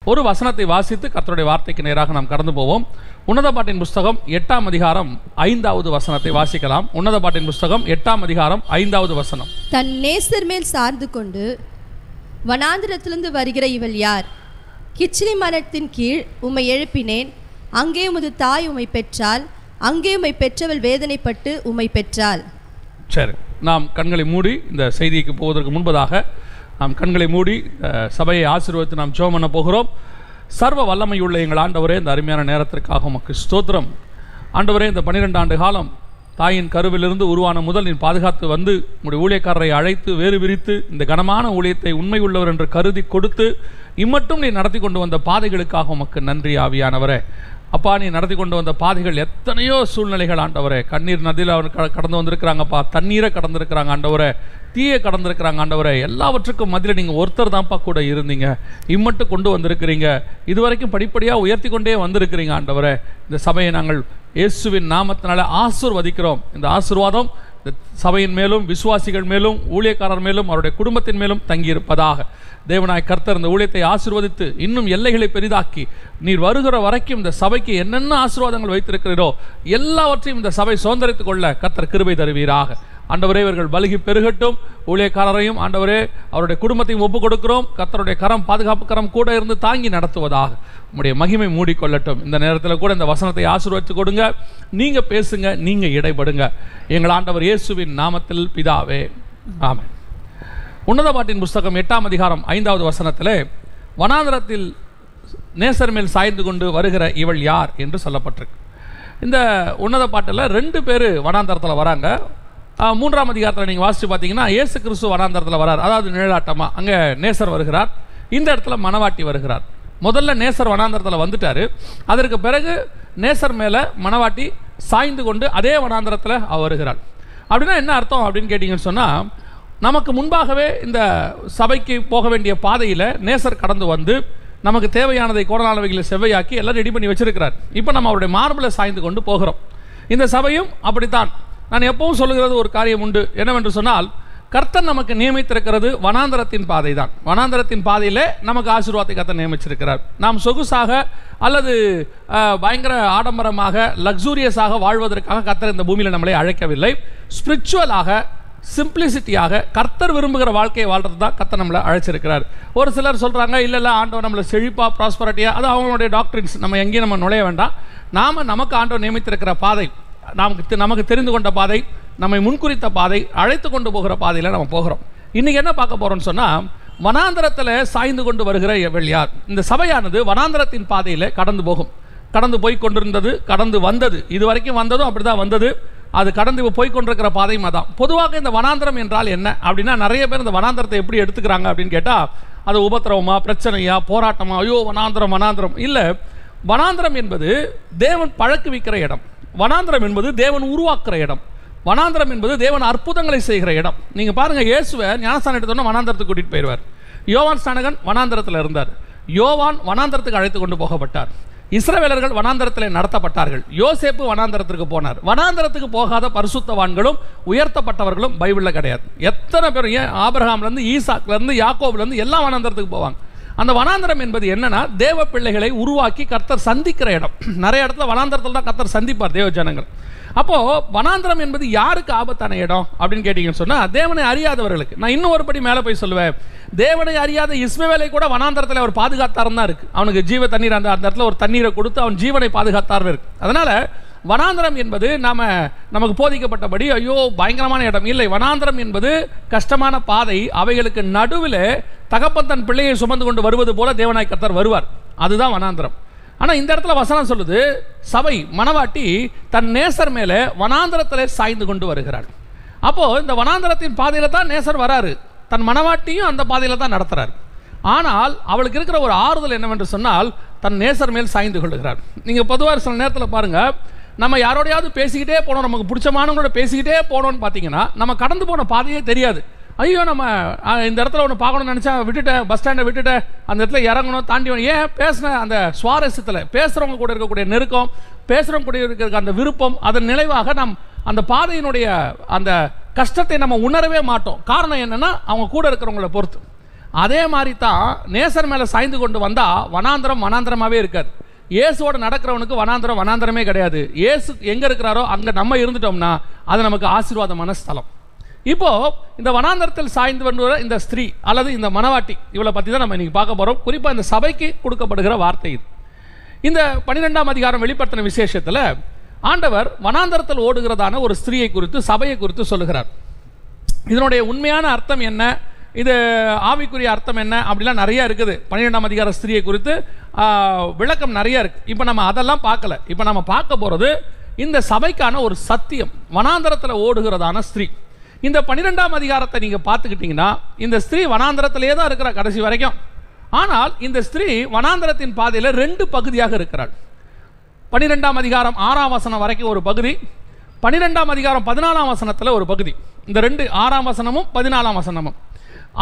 ஒரு வசனத்தை வாசித்து கர்த்தருடைய வார்த்தைக்கு நேராக நாம் கடந்து போவோம். உன்னத பாட்டின் புஸ்தகம் 8ஆம் அதிகாரம் 5வது வசனத்தை வாசிக்கலாம். உன்னத பாட்டின் புஸ்தகம் 8ஆம் அதிகாரம் 5வது வசனம். தன் நேசர் மேல் சார்ந்து கொண்டு வனாந்திரத்திலிருந்து வருகிற இவள் யார்? கிச்சிலி மரத்தின் கீழ் உம்மை எழுப்பினேன், அங்கே உமது தாய் உம்மை பெற்றாள், அங்கே உம்மை பெற்றவள் வேதனைப்பட்டு உம்மை பெற்றாள். சரி, நாம் கண்களை மூடி இந்த செய்திக்கு போவதற்கு முன்பதாக நாம் கண்களை மூடி சபையை ஆசீர்வதித்து நாம் ஜெபம் பண்ண போகிறோம். சர்வ வல்லமையுள்ள எங்கள் ஆண்டவரே, இந்த அருமையான நேரத்திற்காக உமக்கு ஸ்தோத்திரம். ஆண்டவரே, இந்த 12 ஆண்டு காலம் தாயின் கருவிலிருந்து உருவான முதல் நீ பாதுகாத்து வந்து உங்களுடைய ஊழியக்காரரை அழைத்து வேறு விரித்து இந்த கனமான ஊழியத்தை உண்மை உள்ளவர் என்று கருதி கொடுத்து இம்மட்டும் நீ நடத்தி கொண்டு வந்த பாதைகளுக்காக உமக்கு நன்றி ஆவியானவரே. அப்பா, நீ நடத்தி கொண்டு வந்த பாதைகள் எத்தனையோ சூழ்நிலைகள் ஆண்டவரே. கண்ணீர் நதியில் அவர் கடந்து வந்திருக்கிறாங்கப்பா, தண்ணீரை கடந்திருக்கிறாங்க ஆண்டவரே, தீயை கடந்திருக்கிறாங்க ஆண்டவரே. எல்லாவற்றுக்கும் மத்தியில் நீங்கள் ஒருத்தர் தான்ப்பா கூட இருந்தீங்க, இம்மட்டும் கொண்டு வந்திருக்கிறீங்க. இதுவரைக்கும் படிப்படியாக உயர்த்தி கொண்டே வந்திருக்கிறீங்க ஆண்டவரே. இந்த சபையை நாங்கள் இயேசுவின் நாமத்தினால ஆசீர்வதிக்கிறோம். இந்த ஆசீர்வாதம் இந்த சபையின் மேலும் விசுவாசிகள் மேலும் ஊழியக்காரர் மேலும் அவருடைய குடும்பத்தின் மேலும் தங்கியிருப்பதாக. தேவனாய் கர்த்தர் இந்த ஊழியத்தை ஆசீர்வதித்து இன்னும் எல்லைகளை பெரிதாக்கி நீர் வருகிற வரைக்கும் இந்த சபைக்கு என்னென்ன ஆசீர்வாதங்கள் வைத்திருக்கிறீரோ எல்லாவற்றையும் இந்த சபை சுதந்திரித்துக் கொள்ள கர்த்தர் கிருபை தருவீராக. ஆண்டவரே, இவர்கள் பலுகி பெருகட்டும். ஊழியக்காரரையும் ஆண்டவரே அவருடைய குடும்பத்தையும் ஒப்புக் கொடுக்கிறோம். கர்த்தருடைய கரம், பாதுகாப்பு கரம் கூட இருந்து தாங்கி நடத்துவதாக. உம்முடைய மகிமை மூடிக்கொள்ளட்டும். இந்த நேரத்தில் கூட இந்த வசனத்தை ஆசீர்வதித்து கொடுங்க. நீங்க பேசுங்க, நீங்க இடைபடுங்க. எங்கள் ஆண்டவர் இயேசுவின் நாமத்தில் பிதாவே, ஆமென். உன்னத பாட்டின் புஸ்தகம் 8ஆம் அதிகாரம் 5வது வசனத்திலே வனாந்திரத்தில் நேசர் மேல் சாய்ந்து கொண்டு வருகிற இவள் யார் என்று சொல்லப்பட்டிருக்கு. இந்த உன்னத பாட்டில் 2 பேர் வனாந்தரத்தில் வராங்க. 3ஆம் அதிகாரத்தில் நீங்கள் வாசித்து பார்த்தீங்கன்னா இயேசு கிறிஸ்து வனாந்தரத்தில் வரார், அதாவது நிழலாட்டமாக. அங்கே நேசர் வருகிறார், இந்த இடத்துல மணவாட்டி வருகிறார். முதல்ல நேசர் வனாந்தரத்தில் வந்துட்டார், அதற்கு பிறகு நேசர் மேலே மணவாட்டி சாய்ந்து கொண்டு அதே வனாந்தரத்தில் அவர் வருகிறார். அப்படின்னா என்ன அர்த்தம் அப்படின்னு கேட்டிங்கன்னு சொன்னால், நமக்கு முன்பாகவே இந்த சபைக்கு போக வேண்டிய பாதையில் நேசர் கடந்து வந்து நமக்கு தேவையானதை கோடலானவைகளை செவ்வையாக்கி எல்லாம் ரெடி பண்ணி வச்சிருக்கிறார். இப்போ நம்ம அவருடைய மார்பில் சாய்ந்து கொண்டு போகிறோம். இந்த சபையும் அப்படித்தான். நான் எப்பவும் சொல்லுகிறது ஒரு காரியம் உண்டு, என்னவென்று சொன்னால், கர்த்தர் நமக்கு நியமித்திருக்கிறது வனாந்தரத்தின் பாதை தான். வனாந்தரத்தின் பாதையில் நமக்கு ஆசீர்வாதத்தை கர்த்தர் நியமிச்சிருக்கிறார். நாம் சொகுசாக அல்லது பயங்கர ஆடம்பரமாக லக்ஸூரியஸாக வாழ்வதற்காக கர்த்தர் இந்த பூமியில் நம்மளை அழைக்கவில்லை. ஸ்பிரிச்சுவலாக, சிம்பிளிசிட்டியாக கர்த்தர் விரும்புகிற வாழ்க்கையை வாழ்றது தான் கர்த்தர் நம்மளை அழைச்சிருக்கிறார். ஒரு சிலர் சொல்கிறாங்க, இல்லை ஆண்டவர் நம்மளை செழிப்பாக ப்ராஸ்பரிட்டியாக, அது அவங்களுடைய டாக்டரின்ஸ், நம்ம எங்கேயும் நம்ம நுழைய வேண்டாம். நமக்கு ஆண்டவர் நியமித்திருக்கிற பாதை, நமக்கு தெரிந்து கொண்ட பாதை, நம்மை முன்குறித்த பாதை, அழைத்து கொண்டு போகிற பாதையில் நம்ம போகிறோம். இன்றைக்கி என்ன பார்க்க போகிறோம்னு சொன்னால், வனாந்தரத்தில் சாய்ந்து கொண்டு வருகிற எவள் யார்? இந்த சபையானது வனாந்தரத்தின் பாதையில் கடந்து போகும். கடந்து போய் கொண்டிருந்தது, கடந்து வந்தது, இது வரைக்கும் வந்ததும் அப்படி தான் வந்தது. அது கடந்து போய் கொண்டிருக்கிற பாதையும் அதான். பொதுவாக இந்த வனாந்தரம் என்றால் என்ன அப்படின்னா, நிறைய பேர் இந்த வனாந்தரத்தை எப்படி எடுத்துக்கிறாங்க அப்படின்னு கேட்டால், அது உபத்திரவமா, பிரச்சனையா, போராட்டமா, ஐயோ வனாந்தரம் வனாந்தரம் இல்லை. வனாந்தரம் என்பது தேவன் பழக்குவிக்கிற இடம். வனாந்தரம் என்பது தேவன் உருவாக்குற இடம். வனாந்தரம் என்பது தேவன் அற்புதங்களை செய்கிற இடம். நீங்கள் பாருங்கள், இயேசுவை ஞானஸ்தானம் எடுத்தோன்னா வனாந்தரத்துக்கு கூட்டிகிட்டு போயிடுவார். யோவான் ஸ்நானகன் வனாந்தரத்தில் இருந்தார். யோவான் வனாந்தரத்துக்கு அழைத்து கொண்டு போகப்பட்டார். இஸ்ரவேலர்கள் வனாந்தரத்தில் நடத்தப்பட்டார்கள். யோசேப்பு வனாந்தரத்திற்கு போனார். வனாந்தரத்துக்கு போகாத பரிசுத்தவான்களும் உயர்த்தப்பட்டவர்களும் பைபிளில் கிடையாது. எத்தனை பேர், ஏன் ஆபிரகாம்லேருந்து ஈசாக்லேருந்து யாக்கோப்லேருந்து எல்லாம் வனாந்தரத்துக்கு போவாங்க. அந்த வனாந்தரம் என்பது என்னன்னா, தேவ பிள்ளைகளை உருவாக்கி கர்த்தர் சந்திக்கிற இடம். நிறைய இடத்துல வனாந்தரத்தில் தான் கர்த்தர் சந்திப்பார் தேவ ஜனங்கள். அப்போது வனாந்தரம் என்பது யாருக்கு ஆபத்தான இடம் அப்படின்னு கேட்டிங்கன்னு சொன்னால், தேவனை அறியாதவர்களுக்கு. நான் இன்னும் ஒரு படி மேலே போய் சொல்லுவேன், தேவனை அறியாத இஸ்மவேலை கூட வனாந்தரத்தில் அவர் பாதுகாத்தாருன்னு தான் இருக்குது. அவனுக்கு ஜீவ தண்ணீர், அந்த இடத்துல ஒரு தண்ணீரை கொடுத்து அவன் ஜீவனை பாதுகாத்தார்னு இருக்குது. அதனால் வனாந்தரம் என்பது நமக்கு போதிக்கப்பட்டபடி ஐயோ பயங்கரமான இடம் இல்லை. வனாந்தரம் என்பது கஷ்டமான பாதை. அவைகளுக்கு நடுவில் தகப்பன் தன் பிள்ளையை சுமந்து கொண்டு வருவது போல தேவனாய் கர்த்தர் வருவார். அதுதான் வனாந்தரம். ஆனால் இந்த இடத்துல வசனம் சொல்லுது, சபை மணவாட்டி தன் நேசர் மேலே வனாந்தரத்தில் சாய்ந்து கொண்டு வருகிறாள். அப்போது இந்த வனாந்தரத்தின் பாதையில் தான் நேசர் வராரு, தன் மணவாட்டியும் அந்த பாதையில் தான் நடத்துகிறார். ஆனால் அவளுக்கு இருக்கிற ஒரு ஆறுதல் என்னவென்று சொன்னால், தன் நேசர் மேல் சாய்ந்து கொள்ளுகிறார். நீங்கள் பொதுவாக சில நேரத்தில் பாருங்கள், நம்ம யாரோடையாவது பேசிக்கிட்டே போனோம், நமக்கு பிடிச்சமானவங்களோட பேசிக்கிட்டே போனோம்னு பார்த்தீங்கன்னா நம்ம கடந்து போன பாதையே தெரியாது. ஐயோ நம்ம இந்த இடத்துல ஒன்று பார்க்கணும்னு நினச்சா விட்டுட்டேன், பஸ் ஸ்டாண்டை விட்டுட்டேன், அந்த இடத்துல இறங்கணும், தாண்டி ஏன் பேசின அந்த சுவாரஸ்யத்தில், பேசுகிறவங்க கூட இருக்கக்கூடிய நெருக்கம், பேசுகிறவங்க கூட இருக்கிற அந்த விருப்பம், அதன் நிலைவாக நாம் அந்த பாதையினுடைய அந்த கஷ்டத்தை நம்ம உணரவே மாட்டோம். காரணம் என்னென்னா, அவங்க கூட இருக்கிறவங்கள பொறுத்து. அதே மாதிரி தான் நேசர் மேலே சாய்ந்து கொண்டு வந்தால் வனாந்திரம் வனாந்திரமாகவே இருக்காது. இயேசுவோட நடக்கிறவனுக்கு வனாந்திரம் வனாந்திரமே கிடையாது. இயேசு எங்கே இருக்கிறாரோ அங்கே நம்ம இருந்துட்டோம்னா அது நமக்கு ஆசீர்வாதமான ஸ்தலம். இப்போது இந்த வனாந்திரத்தில் சாய்ந்து வருகிற இந்த ஸ்திரீ அல்லது இந்த மணவாட்டி, இவளை பற்றி தான் நம்ம இன்றைக்கி பார்க்க போகிறோம். குறிப்பாக இந்த சபைக்கு கொடுக்கப்படுகிற வார்த்தை இது. இந்த 12ஆம் அதிகாரம் வெளிப்படுத்தின விசேஷத்தில் ஆண்டவர் வனாந்தரத்தில் ஓடுகிறதான ஒரு ஸ்திரீயை குறித்து, சபையை குறித்து சொல்லுகிறார். இதனுடைய உண்மையான அர்த்தம் என்ன, இது ஆவிக்குரிய அர்த்தம் என்ன அப்படிலாம் நிறையா இருக்குது. 12ஆம் அதிகார ஸ்திரீயை குறித்து விளக்கம் நிறையா இருக்குது. இப்போ நம்ம அதெல்லாம் பார்க்கல. இப்போ நம்ம பார்க்க போகிறது இந்த சபைக்கான ஒரு சத்தியம், வனாந்தரத்தில் ஓடுகிறதான ஸ்திரீ. இந்த 12ஆம் அதிகாரத்தை நீங்கள் பார்த்துக்கிட்டிங்கன்னா இந்த ஸ்திரீ வனாந்தரத்திலே தான் இருக்கிற கடைசி வரைக்கும். ஆனால் இந்த ஸ்திரீ வனாந்தரத்தின் பாதையில் 2 பகுதியாக இருக்கிறாள். 12ஆம் அதிகாரம் 6ஆம் வசனம் வரைக்கும் ஒரு பகுதி, 12ஆம் அதிகாரம் 14ஆம் வசனத்தில் ஒரு பகுதி. இந்த 2 6ஆம் வசனமும் 14ஆம் வசனமும்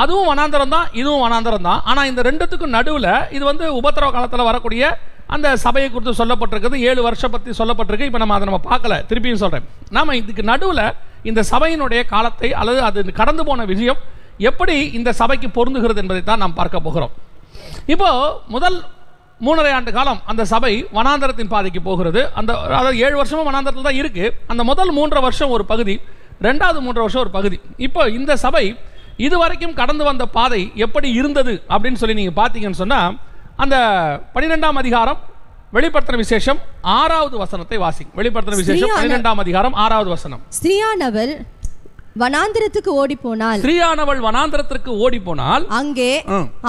அதுவும் வனாந்தரம் தான், இதுவும் வனாந்தரம் தான். ஆனால் இந்த 2த்துக்கும் நடுவில் இது உபத்திரவ காலத்தில் வரக்கூடிய அந்த சபையை குறித்து சொல்லப்பட்டிருக்குது. 7 வருஷம் பற்றி சொல்லப்பட்டிருக்கு. இப்போ அதை நம்ம பார்க்கல, திருப்பியும் சொல்கிறேன். நாம் இதுக்கு நடுவில் இந்த சபையினுடைய காலத்தை அல்லது அது கடந்து போன விஷயம் எப்படி இந்த சபைக்கு பொருந்துகிறது என்பதை தான் நாம் பார்க்க போகிறோம். இப்போது முதல் 3.5 ஆண்டு காலம் அந்த சபை வனாந்தரத்தின் பாதைக்கு போகிறது. அதாவது 7 வருஷமும் வனாந்தரத்தில் தான் இருக்குது. அந்த முதல் 3.5 வருஷம் ஒரு பகுதி, 2வது 3 வருஷம் ஒரு பகுதி. இப்போ இந்த சபை இதுவரைக்கும் கடந்து வந்த பாதை எப்படி இருந்தது அப்படின்னு சொல்லி நீங்கள் பார்த்தீங்கன்னு சொன்னால், அந்த 12ஆம் அதிகாரம் வெளிப்படுத்தின விசேஷம் 6வது வசனத்தை வாசிங்க. வெளிப்படுத்தின விசேஷம் 12ஆம் அதிகாரம் 6வது வசனம். ஸ்திரீயானவள் வனாந்திரத்துக்கு ஓடிப்போனாள். ஸ்திரீயானவள் வனாந்திரத்திற்கு ஓடிப்போனால் அங்கே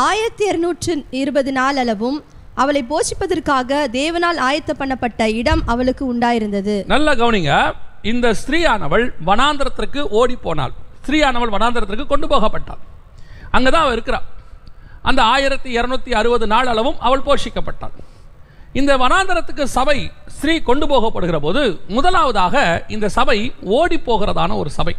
1220 நாள் அளவும் அவளை போஷிப்பதற்காக தேவனால் ஆயத்த பண்ணப்பட்ட இடம் அவளுக்கு உண்டாயிருந்தது. நல்ல கவனிங்க. இந்த ஸ்திரீயானவள் வனாந்திரத்திற்கு ஓடி போனாள். ஸ்திரீயானவள் வனாந்திரத்திற்கு கொண்டு போகப்பட்டாள். அங்கதான் அவள் இருக்கிறாள். அந்த 1260 நாள் அளவும் அவள் போஷிக்கப்பட்டாள். இந்த வனாந்தரத்துக்கு சபை ஸ்திரீ கொண்டு போகப்படுகிற போது முதலாவதாக இந்த சபை ஓடி போகிறதான ஒரு சபை.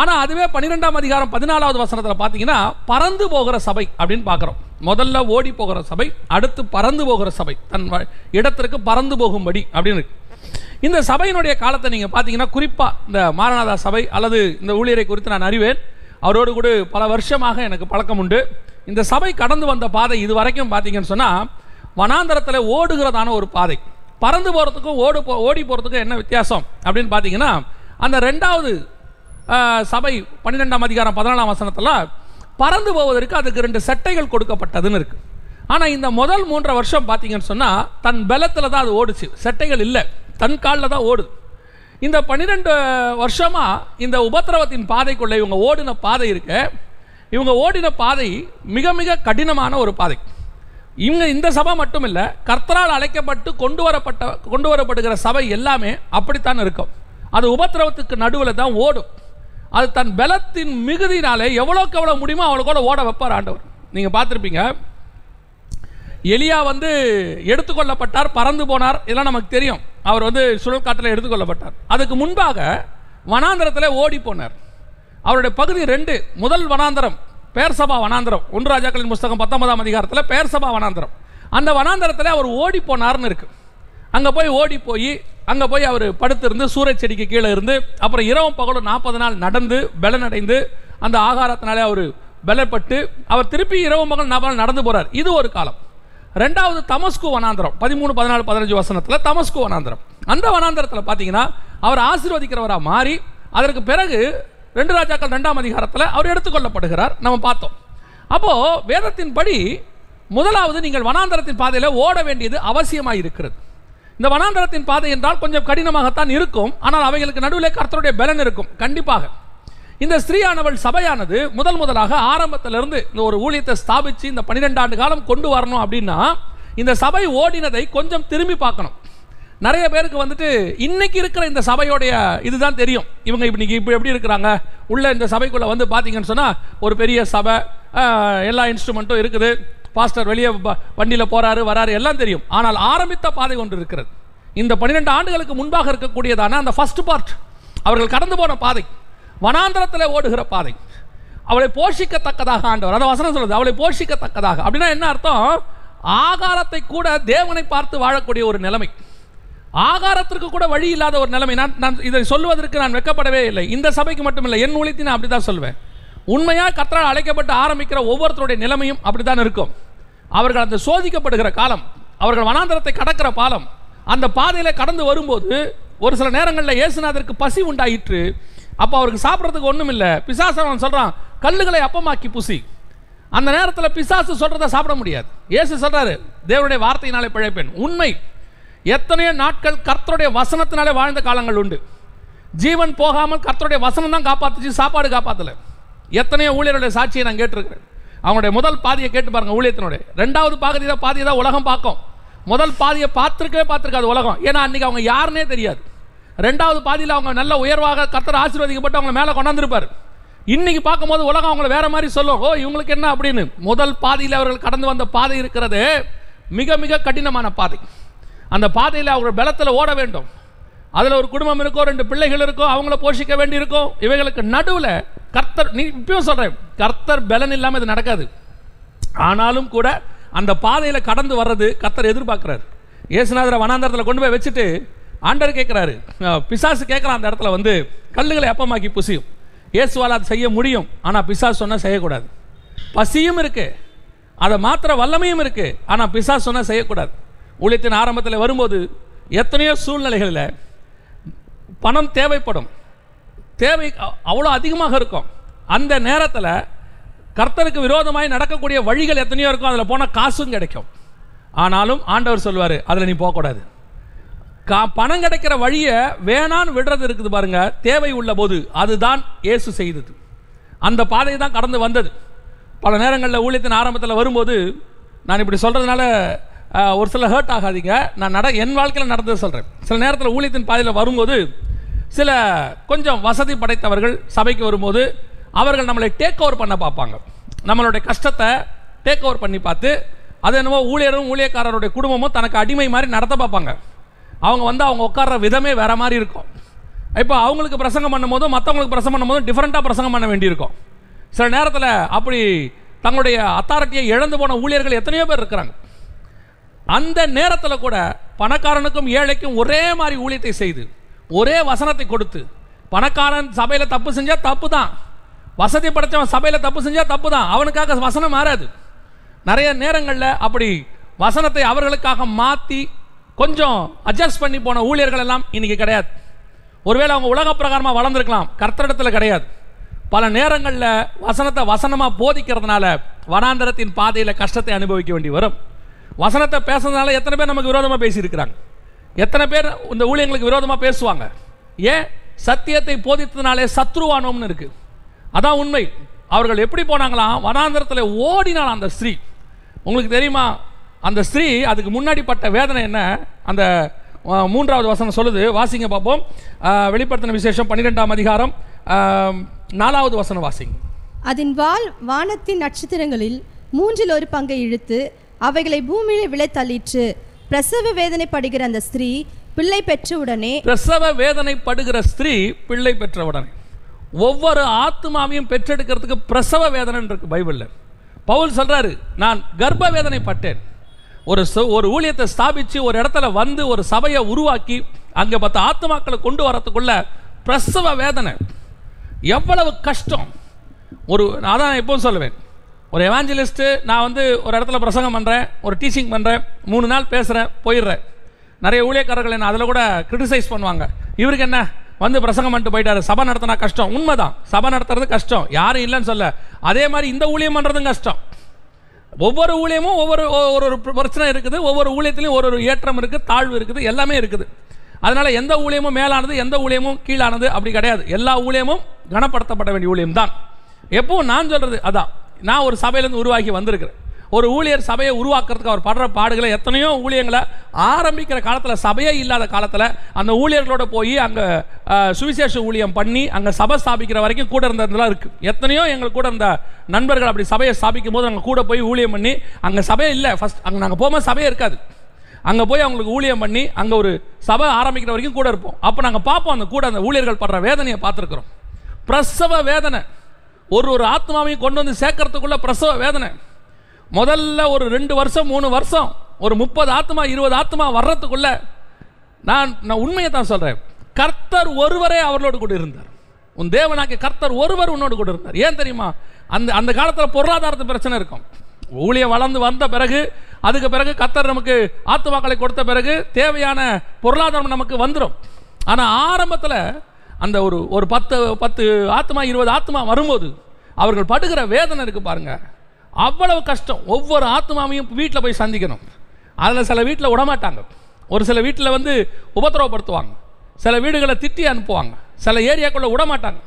ஆனால் அதுவே 12ஆம் அதிகாரம் 14வது வசனத்தில் பார்த்தீங்கன்னா பறந்து போகிற சபை அப்படின்னு பார்க்குறோம். முதல்ல ஓடி போகிற சபை, அடுத்து பறந்து போகிற சபை, தன் இடத்திற்கு பறந்து போகும்படி அப்படின்னு. இந்த சபையினுடைய காலத்தை நீங்கள் பார்த்தீங்கன்னா குறிப்பாக இந்த மாரநாதா சபை அல்லது இந்த ஊழியரை குறித்து நான் அறிவேன். அவரோடு கூட பல வருஷமாக எனக்கு பழக்கம் உண்டு. இந்த சபை கடந்து வந்த பாதை இது வரைக்கும் பார்த்தீங்கன்னு சொன்னால் வனாந்தரத்தில் ஓடுகிறதான ஒரு பாதை. பறந்து போகிறதுக்கும் ஓடி போகிறதுக்கும் என்ன வித்தியாசம் அப்படின்னு பார்த்தீங்கன்னா, அந்த 2வது சபை 12ஆம் அதிகாரம் 14ஆம் வசனத்தில் பறந்து போவதற்கு அதுக்கு 2 சட்டைகள் கொடுக்கப்பட்டதுன்னு இருக்கு. ஆனால் இந்த முதல் 3 வருஷம் பார்த்தீங்கன்னு சொன்னால் தன் பலத்தில் தான் அது ஓடுச்சு, சட்டைகள் இல்லை, தன் காலில் தான் ஓடுது. இந்த 12 வருஷமாக இந்த உபத்திரவத்தின் பாதைக்குள்ளே இவங்க ஓடின பாதை இருக்கு. இவங்க ஓடின பாதை மிக மிக கடினமான ஒரு பாதை. இவங்க இந்த சபை மட்டும் இல்லை, கர்த்தரால் அழைக்கப்பட்டு கொண்டு வரப்படுகிற சபை எல்லாமே அப்படித்தான் இருக்கும். அது உபத்திரவத்துக்கு நடுவில் தான் ஓடும். அது தன் பலத்தின் மிகுதினாலே எவ்வளோக்கு எவ்வளோ முடியுமோ அவளுக்கு கூட ஓட வைப்பார் ஆண்டவர். நீங்கள் பார்த்துருப்பீங்க, எலியா எடுத்துக்கொள்ளப்பட்டார், பறந்து போனார், இதெல்லாம் நமக்கு தெரியும். அவர் சுழல் காற்றில் எடுத்துக்கொள்ளப்பட்டார். அதுக்கு முன்பாக வனாந்தரத்தில் ஓடி போனார். அவருடைய பகுதி 2. முதல் வனாந்தரம் பேர்சபா வனாந்தரம், 1 ராஜாக்களின் புஸ்தகம் 19ஆம் அதிகாரத்தில் பேர்சபா வனாந்தரம். அந்த வனாந்தரத்தில் அவர் ஓடி போனார்னு இருக்கு. அங்கே போய் அங்கே போய் அவர் படுத்திருந்து சூரஜ் செடிக்கு கீழே இருந்து அப்புறம் இரவும் பகலும் 40 நாள் நடந்து பலனடைந்து அந்த ஆகாரத்தினாலே அவர் பலப்பட்டு அவர் திருப்பி இரவும் பகல் 40 நாள் நடந்து போகிறார். இது ஒரு காலம். 2வது தமஸ்கு வனாந்தரம் 13, 14, 15 வசனத்தில் தமஸ்கு வனாந்தரம். அந்த வனாந்தரத்தில் பார்த்தீங்கன்னா அவர் ஆசீர்வதிக்கிறவராக மாறி அதற்கு பிறகு 2 ராஜாக்கள் 2ஆம் அதிகாரத்தில் அவர் எடுத்துக்கொள்ளப்படுகிறார். நம்ம பார்த்தோம். அப்போது வேதத்தின்படி முதலாவது நீங்கள் வனாந்தரத்தின் பாதையில் ஓட வேண்டியது அவசியமாக இருக்கிறது. இந்த வனாந்தரத்தின் பாதை என்றால் கொஞ்சம் கடினமாகத்தான் இருக்கும். ஆனால் அவைகளுக்கு நடுவில் கர்த்தருடைய பலன் இருக்கும் கண்டிப்பாக. இந்த ஸ்திரீயானவள் சபையானது முதலாக ஆரம்பத்திலிருந்து இந்த ஒரு ஊழியத்தை ஸ்தாபித்து இந்த 12 ஆண்டு காலம் கொண்டு வரணும் அப்படின்னா இந்த சபை ஓடினதை கொஞ்சம் திரும்பி பார்க்கணும். நிறைய பேருக்கு இன்னைக்கு இருக்கிற இந்த சபையோடைய இதுதான் தெரியும். இவங்க இப்போ எப்படி இருக்கிறாங்க உள்ள இந்த சபைக்குள்ளே பார்த்தீங்கன்னு சொன்னால் ஒரு பெரிய சபை, எல்லா இன்ஸ்ட்ருமெண்ட்டும் இருக்குது, பாஸ்டர் வெளியே வண்டியில் போறாரு வராரு எல்லாம் தெரியும். ஆனால் ஆரம்பித்த பாதை ஒன்று இருக்கிறது. இந்த 12 ஆண்டுகளுக்கு முன்பாக இருக்கக்கூடியதான அந்த ஃபர்ஸ்ட் பார்ட், அவர்கள் கடந்து போன பாதை, வனாந்தரத்தில் ஓடுகிற பாதை, அவளை போஷிக்கத்தக்கதாக ஆண்டவர் அந்த வசனம் சொல்லுது. அவளை போஷிக்கத்தக்கதாக அப்படின்னா என்ன அர்த்தம்? ஆகாரத்தை கூட தேவனை பார்த்து வாழக்கூடிய ஒரு நிலைமை, ஆகாரத்திற்கு கூட வழி இல்லாத ஒரு நிலைமை. நான் இதை சொல்வதற்கு நான் வெட்கப்படவே இல்லை. இந்த சபைக்கு மட்டும் இல்லை, என் ஊழியத்தை நான் அப்படிதான் சொல்வேன். உண்மையாக கர்த்தரால் அழைக்கப்பட்டு ஆரம்பிக்கிற ஒவ்வொருத்தருடைய நிலைமையும் அப்படித்தான் இருக்கும். அவர்கள் அந்த சோதிக்கப்படுகிற காலம், அவர்கள் வனாந்தரத்தை கடக்கிற பாலம், அந்த பாதையில் கடந்து வரும்போது ஒரு சில நேரங்களில் இயேசுநாதருக்கு பசி உண்டாயிற்று. அப்போ அவருக்கு சாப்பிட்றதுக்கு ஒன்றும் இல்லை. பிசாசு அவன் சொல்கிறான், கல்லுகளை அப்பமாக்கி புசி. அந்த நேரத்தில் பிசாசு சொல்கிறத சாப்பிட முடியாது. இயேசு சொல்கிறாரு, தேவனுடைய வார்த்தையினாலே பிழைப்பேன். உண்மை. எத்தனையோ நாட்கள் கர்த்தருடைய வசனத்தினாலே வாழ்ந்த காலங்கள் உண்டு. ஜீவன் போகாமல் கர்த்தருடைய வசனம் தான் காப்பாற்றுச்சு, சாப்பாடு காப்பாற்றலை. எத்தனையோ ஊழியருடைய சாட்சியை நான் கேட்டிருக்கிறேன். அவங்களுடைய முதல் பாதியை கேட்டு பாருங்கள் ஊழியத்தினுடைய. ரெண்டாவது பாதியை தான் உலகம் பார்க்கும். முதல் பாதியை பார்த்துருக்காது உலகம். ஏன்னா அன்றைக்கி அவங்க யாருன்னே தெரியாது. ரெண்டாவது பாதியில் அவங்க நல்ல உயர்வாக கர்த்தர் ஆசீர்வதிக்கப்பட்டு அவங்களை மேலே கொண்டாந்துருப்பார். இன்னைக்கு பார்க்கும்போது உலகம் அவங்களை வேற மாதிரி சொல்லும், ஓ இவங்களுக்கு என்ன அப்படின்னு. முதல் பாதியில் அவர்கள் கடந்து வந்த பாதை இருக்கிறது மிக மிக கடினமான பாதை. அந்த பாதையில் அவர்கள் பலத்தில் ஓட வேண்டும். அதில் ஒரு குடும்பம் இருக்கும், 2 பிள்ளைகள் இருக்கும், அவங்கள போஷிக்க வேண்டி இருக்கும். இவைகளுக்கு நடுவில் கர்த்தர், நீ இப்பயும் சொல்கிறேன், கர்த்தர் பலன் இல்லாமல் இது நடக்காது. ஆனாலும் கூட அந்த பாதையில் கடந்து வர்றது கர்த்தர் எதிர்பார்க்குறாரு. இயேசுநாதரை வனாந்தரத்தில் கொண்டு போய் வச்சுட்டு ஆண்டவர் கேட்குறாரு, பிசாசு கேட்குறான் அந்த இடத்துல வந்து, கல்லுகளை அப்பமாக்கி புசியும். இயேசுவால் அதை செய்ய முடியும், ஆனால் பிசாசு சொன்னால் செய்யக்கூடாது. பசியும் இருக்குது, அதை மாத்திர வல்லமையும் இருக்குது, ஆனால் பிசாசு சொன்னால் செய்யக்கூடாது. ஊழியத்தின் ஆரம்பத்தில் வரும்போது எத்தனையோ சூழ்நிலைகளில் பணம் தேவைப்படும், தேவை அவ்வளோ அதிகமாக இருக்கும். அந்த நேரத்தில் கர்த்தருக்கு விரோதமாய் நடக்கக்கூடிய வழிகள் எத்தனையோ இருக்கும். அதில் போனால் காசும் கிடைக்கும். ஆனாலும் ஆண்டவர் சொல்வார், அதில் நீ போகக்கூடாது. பணம் கிடைக்கிற வழியை வேணான்னு விடுறது இருக்குது பாருங்க, தேவை உள்ள போது. அதுதான் இயேசு செய்தது. அந்த பாதையை தான் கடந்து வந்தது. பல நேரங்களில் ஊழியத்தின் ஆரம்பத்தில் வரும்போது, நான் இப்படி சொல்கிறதுனால ஒரு சில ஹர்ட் ஆகாதீங்க, நான் என் வாழ்க்கையில் நடந்ததை சொல்கிறேன். சில நேரத்தில் ஊழியத்தின் பாதையில் வரும்போது சில கொஞ்சம் வசதி படைத்தவர்கள் சபைக்கு வரும்போது அவர்கள் நம்மளை டேக் ஓவர் பண்ண பார்ப்பாங்க. நம்மளுடைய கஷ்டத்தை டேக் ஓவர் பண்ணி பார்த்து, அது என்னவோ ஊழியரும் ஊழியக்காரருடைய குடும்பமும் தனக்கு அடிமை மாதிரி நடத்த பார்ப்பாங்க. அவங்க வந்து அவங்க உட்கார்ற விதமே வேறு மாதிரி இருக்கும். இப்போ அவங்களுக்கு பிரசங்கம் பண்ணும்போதும் மற்றவங்களுக்கு பிரசங்கம் பண்ணும்போதும் டிஃப்ரெண்ட்டாக பிரசங்கம் பண்ண வேண்டியிருக்கும். சில நேரத்தில் அப்படி தங்களுடைய அத்தாரிட்டியை இழந்து போன ஊழியர்கள் எத்தனையோ பேர் இருக்கிறாங்க. அந்த நேரத்தில் கூட பணக்காரனுக்கும் ஏழைக்கும் ஒரே மாதிரி ஊழியத்தை செய்து, ஒரே வசனத்தை கொடுத்து, பணக்காரன் சபையில் தப்பு செஞ்சால் தப்பு தான், வசதி படைத்தவன் சபையில் தப்பு செஞ்சால் தப்பு தான், அவனுக்காக வசனம் மாறாது. நிறைய நேரங்களில் அப்படி வசனத்தை அவர்களுக்காக மாற்றி கொஞ்சம் அட்ஜஸ்ட் பண்ணி போன ஊழியர்கள் எல்லாம் இன்னைக்கு கிடையாது. ஒருவேளை அவங்க உலக பிரகாரமாக வளர்ந்துருக்கலாம், கர்த்தரிடத்தில் கிடையாது. பல நேரங்களில் வசனத்தை வசனமாக போதிக்கிறதுனால வனாந்தரத்தின் பாதையில் கஷ்டத்தை அனுபவிக்க வேண்டி வரும். வசனத்தை பேசுறதுனால எத்தனை பேர் நமக்கு விரோதமாக பேசியிருக்கிறாங்க, எத்தனை பேர் இந்த ஊழியங்களுக்கு விரோதமாக பேசுவாங்க. ஏன்? சத்தியத்தை போதித்ததுனாலே சத்ருவானோம்னு இருக்கு. அதான் உண்மை. அவர்கள் எப்படி போனாங்களாம், வனாந்தரத்தில் ஓடினாலாம் அந்த ஸ்திரீ. உங்களுக்கு தெரியுமா அந்த ஸ்திரீ அதுக்கு முன்னாடி பட்ட வேதனை என்ன? அந்த 3வது வசனம் சொல்லுது, வாசிங்க பார்ப்போம். வெளிப்படுத்தின விசேஷம் 12ஆம் அதிகாரம் 4வது வசனம் வாசிங்க. அதன் வாள் வானத்தின் நட்சத்திரங்களில் 3ல் 1 பங்கை இழுத்து அவைகளை பூமியிலே விழ தள்ளிற்று. பிரசவ வேதனைப்படுகிற அந்த ஸ்திரீ பிள்ளை பெற்றவுடனே, பிரசவ வேதனைப்படுகிற ஸ்திரீ பிள்ளை பெற்றவுடனே, ஒவ்வொரு ஆத்மாவையும் பெற்றெடுக்கிறதுக்கு பிரசவ வேதனை இருக்கு பைபிள்ல. பவுல் சொல்றாரு, நான் கர்ப்ப வேதனைப்பட்டேன். ஒரு ஊழியத்தை ஸ்தாபிச்சு ஒரு இடத்துல வந்து ஒரு சபையை உருவாக்கி அங்கே 10 ஆத்மாக்களை கொண்டு வரத்துக்குள்ள பிரசவ வேதனை எவ்வளவு கஷ்டம். அதான் எப்போதும் சொல்லுவேன், ஒரு எவாஞ்சலிஸ்ட்டு நான் வந்து ஒரு இடத்துல பிரசங்கம் பண்ணுறேன், ஒரு டீச்சிங் பண்ணுறேன், 3 நாள் பேசுகிறேன், போயிடுறேன். நிறைய ஊழியக்காரர்கள் என்ன அதில் கூட கிரிட்டிசைஸ் பண்ணுவாங்க, இவருக்கு என்ன வந்து பிரசங்கம் பண்ணிட்டு போயிட்டாரு, சபை நடத்தினா கஷ்டம். உண்மைதான், சபை நடத்துறது கஷ்டம், யாரும் இல்லைன்னு சொல்ல. அதே மாதிரி இந்த ஊழியம் பண்ணுறதும் கஷ்டம். ஒவ்வொரு ஊழியமும் ஒரு பிரச்சனை இருக்குது, ஒவ்வொரு ஊழியத்திலையும் ஒரு ஏற்றம் இருக்குது, தாழ்வு இருக்குது, எல்லாமே இருக்குது. அதனால் எந்த ஊழியமும் மேலானது, எந்த ஊழியமும் கீழானது அப்படி கிடையாது. எல்லா ஊழியமும் கனப்படுத்தப்பட வேண்டிய ஊழியம் தான். எப்பவும் நான் சொல்கிறது அதான். நான் ஒரு சபையிலேருந்து உருவாக்கி வந்திருக்கிறேன். ஒரு ஊழியர் சபையை உருவாக்குறதுக்கு அவர் படுற பாடுகளை, எத்தனையோ ஊழியங்களை ஆரம்பிக்கிற காலத்தில், சபையே இல்லாத காலத்தில் அந்த ஊழியர்களோட போய் அங்கே சுவிசேஷ ஊழியம் பண்ணி அங்கே சபை ஸ்தாபிக்கிற வரைக்கும் கூட இருந்ததுலாம் இருக்குது. எத்தனையோ எங்களுக்கு கூட இருந்த நண்பர்கள் அப்படி சபையை ஸ்தாபிக்கும் போது நாங்கள் கூட போய் ஊழியம் பண்ணி, அங்கே சபையே இல்லை, ஃபஸ்ட் அங்கே நாங்கள் போகும்போது சபையே இருக்காது, அங்கே போய் அவங்களுக்கு ஊழியம் பண்ணி அங்கே ஒரு சபை ஆரம்பிக்கிற வரைக்கும் கூட இருப்போம். அப்போ நாங்கள் பார்ப்போம், அந்த கூட அந்த ஊழியர்கள் படுற வேதனையை பார்த்துருக்குறோம். பிரசவ வேதனை, ஒரு ஆத்மாவையும் கொண்டு வந்து சேர்க்கறதுக்குள்ள பிரசவ வேதனை. முதல்ல ஒரு 2 வருஷம் 3 வருஷம் ஒரு 30 ஆத்மா 20 ஆத்மா வர்றதுக்குள்ள நான் உண்மையை தான் சொல்கிறேன், கர்த்தர் ஒருவரே அவர்களோடு கூட இருந்தார். உன் தேவனாகிய கர்த்தர் ஒருவர் உன்னோடு கூட இருந்தார். ஏன் தெரியுமா? அந்த காலத்தில் பொருளாதாரத்து பிரச்சனை இருக்கும். ஊழியம் வளர்ந்து வந்த பிறகு, அதுக்கு பிறகு கர்த்தர் நமக்கு ஆத்துமாக்களை கொடுத்த பிறகு தேவையான பொருளாதாரம் நமக்கு வந்துடும். ஆனால் ஆரம்பத்தில் அந்த ஒரு 10 ஆத்மா 20 ஆத்மா வரும்போது அவர்கள் படுகிற வேதனை இருக்கு பாருங்க, அவ்வளவு கஷ்டம். ஒவ்வொரு ஆத்மாவையும் வீட்டில் போய் சந்திக்கணும். அதில் சில வீட்டில் விடமாட்டாங்க, ஒரு சில வீட்டில் வந்து உபத்திரவப்படுத்துவாங்க, சில வீடுகளை திட்டி அனுப்புவாங்க, சில ஏரியாக்குள்ளே விடமாட்டாங்க.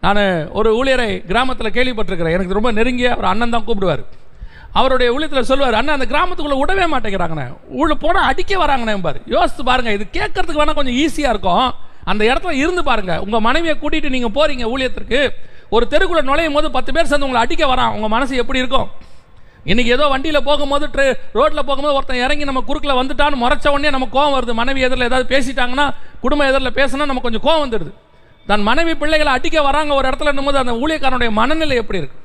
நான் ஒரு ஊழியரை கிராமத்தில் கேள்விப்பட்டிருக்கிறேன், எனக்கு ரொம்ப நெருங்கிய ஒரு அண்ணன் தான் கூப்பிடுவார். அவருடைய ஊழியத்தில் சொல்லுவார், அண்ணன் அந்த கிராமத்துக்குள்ளே விடவே மாட்டேங்கிறாங்கண்ணே, உள்ள போனால் அடிக்க வராங்கண்ணே பாரு. யோசித்து பாருங்கள், இது கேட்கறதுக்கு வேணால் கொஞ்சம் ஈஸியாக இருக்கும். அந்த இடத்துல இருந்து பாருங்கள், உங்கள் மனைவியை கூட்டிகிட்டு நீங்கள் போகிறீங்க ஊழியத்திற்கு, ஒரு தெருக்குள்ளே நுழையும் போது 10 பேர் சேர்ந்து உங்களை அடிக்க வரான், உங்கள் மனசு எப்படி இருக்கும்? இன்றைக்கி ஏதோ வண்டியில் போகும்போது ரோட்டில் போகும்போது ஒருத்தன் இறங்கி நம்ம குறுக்கில் வந்துட்டான்னு முறைச்ச உடனே நம்ம கோவம் வருது. மனைவி எதிரில் ஏதாவது பேசிட்டாங்கன்னா, குடும்ப எதிரில் பேசினா நம்ம கொஞ்சம் கோவம் வந்துடுது. தன் மனைவி பிள்ளைகளை அடிக்க வராங்க ஒரு இடத்துல என்னும்போது அந்த ஊழியக்காரனுடைய மனநிலை எப்படி இருக்கு?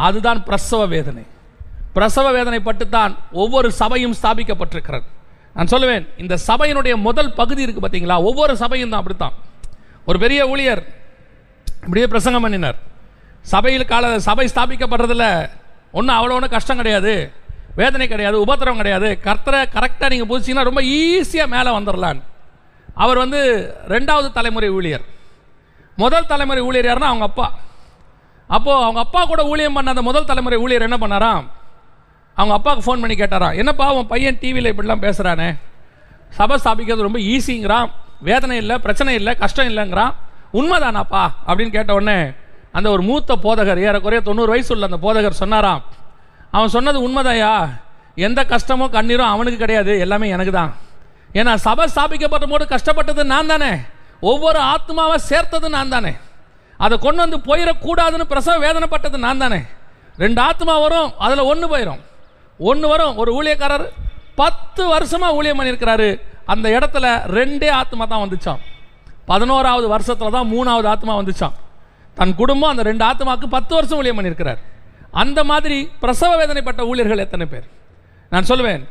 அதுதான் பிரசவ வேதனை. பிரசவ வேதனை பட்டுத்தான் ஒவ்வொரு சபையும் ஸ்தாபிக்கப்பட்டிருக்கிறது. நான் சொல்லுவேன், இந்த சபையினுடைய முதல் பகுதி இருக்குது பார்த்தீங்களா, ஒவ்வொரு சபையும் தான் அப்படித்தான். ஒரு பெரிய ஊழியர் இப்படியே பிரசங்கம் பண்ணினார். சபை ஸ்தாபிக்கப்படுறதுல ஒன்றும் அவ்வளோ ஒன்றும் கஷ்டம் கிடையாது, வேதனை கிடையாது, உபத்திரம் கிடையாது, கர்த்தரை கரெக்டாக நீங்கள் புதிச்சிங்கன்னா ரொம்ப ஈஸியாக மேலே வந்துடலான்னு. அவர் வந்து 2வது தலைமுறை ஊழியர். முதல் தலைமுறை ஊழியர் யாருன்னா அவங்க அப்பா. அப்போது அவங்க அப்பா கூட ஊழியம் பண்ண அந்த முதல் தலைமுறை ஊழியர் என்ன பண்ணாராம், அவங்க அப்பாவுக்கு ஃபோன் பண்ணி கேட்டாராம், என்னப்பா உன் பையன் டிவியில் இப்படிலாம் பேசுகிறானே, சபை ஸ்தாபிக்கிறது ரொம்ப ஈஸிங்கிறான், வேதனை இல்லை, பிரச்சனை இல்லை, கஷ்டம் இல்லைங்கிறான், உண்மைதானாப்பா அப்படின்னு கேட்ட உடனே அந்த ஒரு மூத்த போதகர், ஏறக்குறைய 90 வயசு உள்ள அந்த போதகர் சொன்னாராம், அவன் சொன்னது உண்மைதாயா, எந்த கஷ்டமும் கண்ணீரும் அவனுக்கு கிடையாது, எல்லாமே எனக்கு தான். ஏன்னா சபை ஸ்தாபிக்கப்பட்ட போது கஷ்டப்பட்டது நான் தானே, ஒவ்வொரு ஆத்மாவை சேர்த்தது நான் தானே, அதை கொண்டு வந்து போயிடக்கூடாதுன்னு பிரசவ வேதனைப்பட்டது நான் தானே. 2 ஆத்மா வரும், அதில் 1 போயிடும், 1 வரும். ஒரு ஊழியக்காரர் 10 வருஷமாக ஊழியம் பண்ணியிருக்கிறாரு, அந்த இடத்துல 2 ஆத்மா தான் வந்துச்சான். 11வது வருஷத்தில் தான் 3வது ஆத்மா வந்துச்சான். தன் குடும்பம் அந்த 2 ஆத்மாவுக்கு 10 வருஷம் ஊழியம் பண்ணியிருக்கிறார். அந்த மாதிரி பிரசவ வேதனைப்பட்ட ஊழியர்கள் எத்தனை பேர்? நான் சொல்லுவேன்,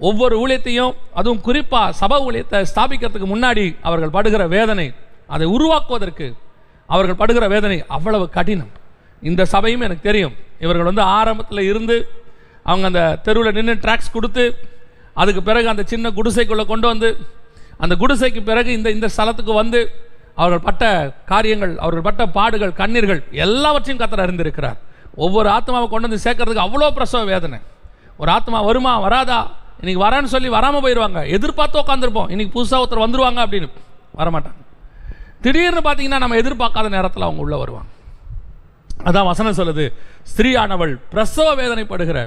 ஒவ்வொரு ஊழியத்தையும், அதுவும் குறிப்பாக சபை ஊழியத்தை ஸ்தாபிக்கிறதுக்கு முன்னாடி அவர்கள் படுகிற வேதனை, அதை உருவாக்குவதற்கு அவர்கள் படுகிற வேதனை அவ்வளவு கடினம். இந்த சபையும் எனக்கு தெரியும். இவர்கள் வந்து ஆரம்பத்தில் இருந்து அவங்க அந்த தெருவில் நின்று ட்ராக்ஸ் கொடுத்து, அதுக்கு பிறகு அந்த சின்ன குடிசைக்குள்ளே கொண்டு வந்து, அந்த குடிசைக்கு பிறகு இந்த ஸ்தலத்துக்கு வந்து அவர்கள் பட்ட காரியங்கள், அவர்கள் பட்ட பாடுகள், கண்ணீர்கள் எல்லாவற்றையும் கர்த்தர் அறிந்திருக்கிறார். ஒவ்வொரு ஆத்மாவை கொண்டு வந்து சேர்க்கறதுக்கு அவ்வளோ பிரசவ வேதனை. ஒரு ஆத்மா வருமா வராதா, இன்னைக்கு வரான்னு சொல்லி வராமல் போயிடுவாங்க, எதிர்பார்த்து உட்காந்துருப்போம், இன்னைக்கு புதுசாக ஒருத்தர் வந்துருவாங்க அப்படின்னு, வரமாட்டாங்க. திடீர்னு பார்த்தீங்கன்னா நம்ம எதிர்பார்க்காத நேரத்தில் அவங்க உள்ளே வருவாங்க. அதான் வசனம் சொல்லுது, ஸ்திரீயானவள் பிரசவ வேதனைப்படுகிற.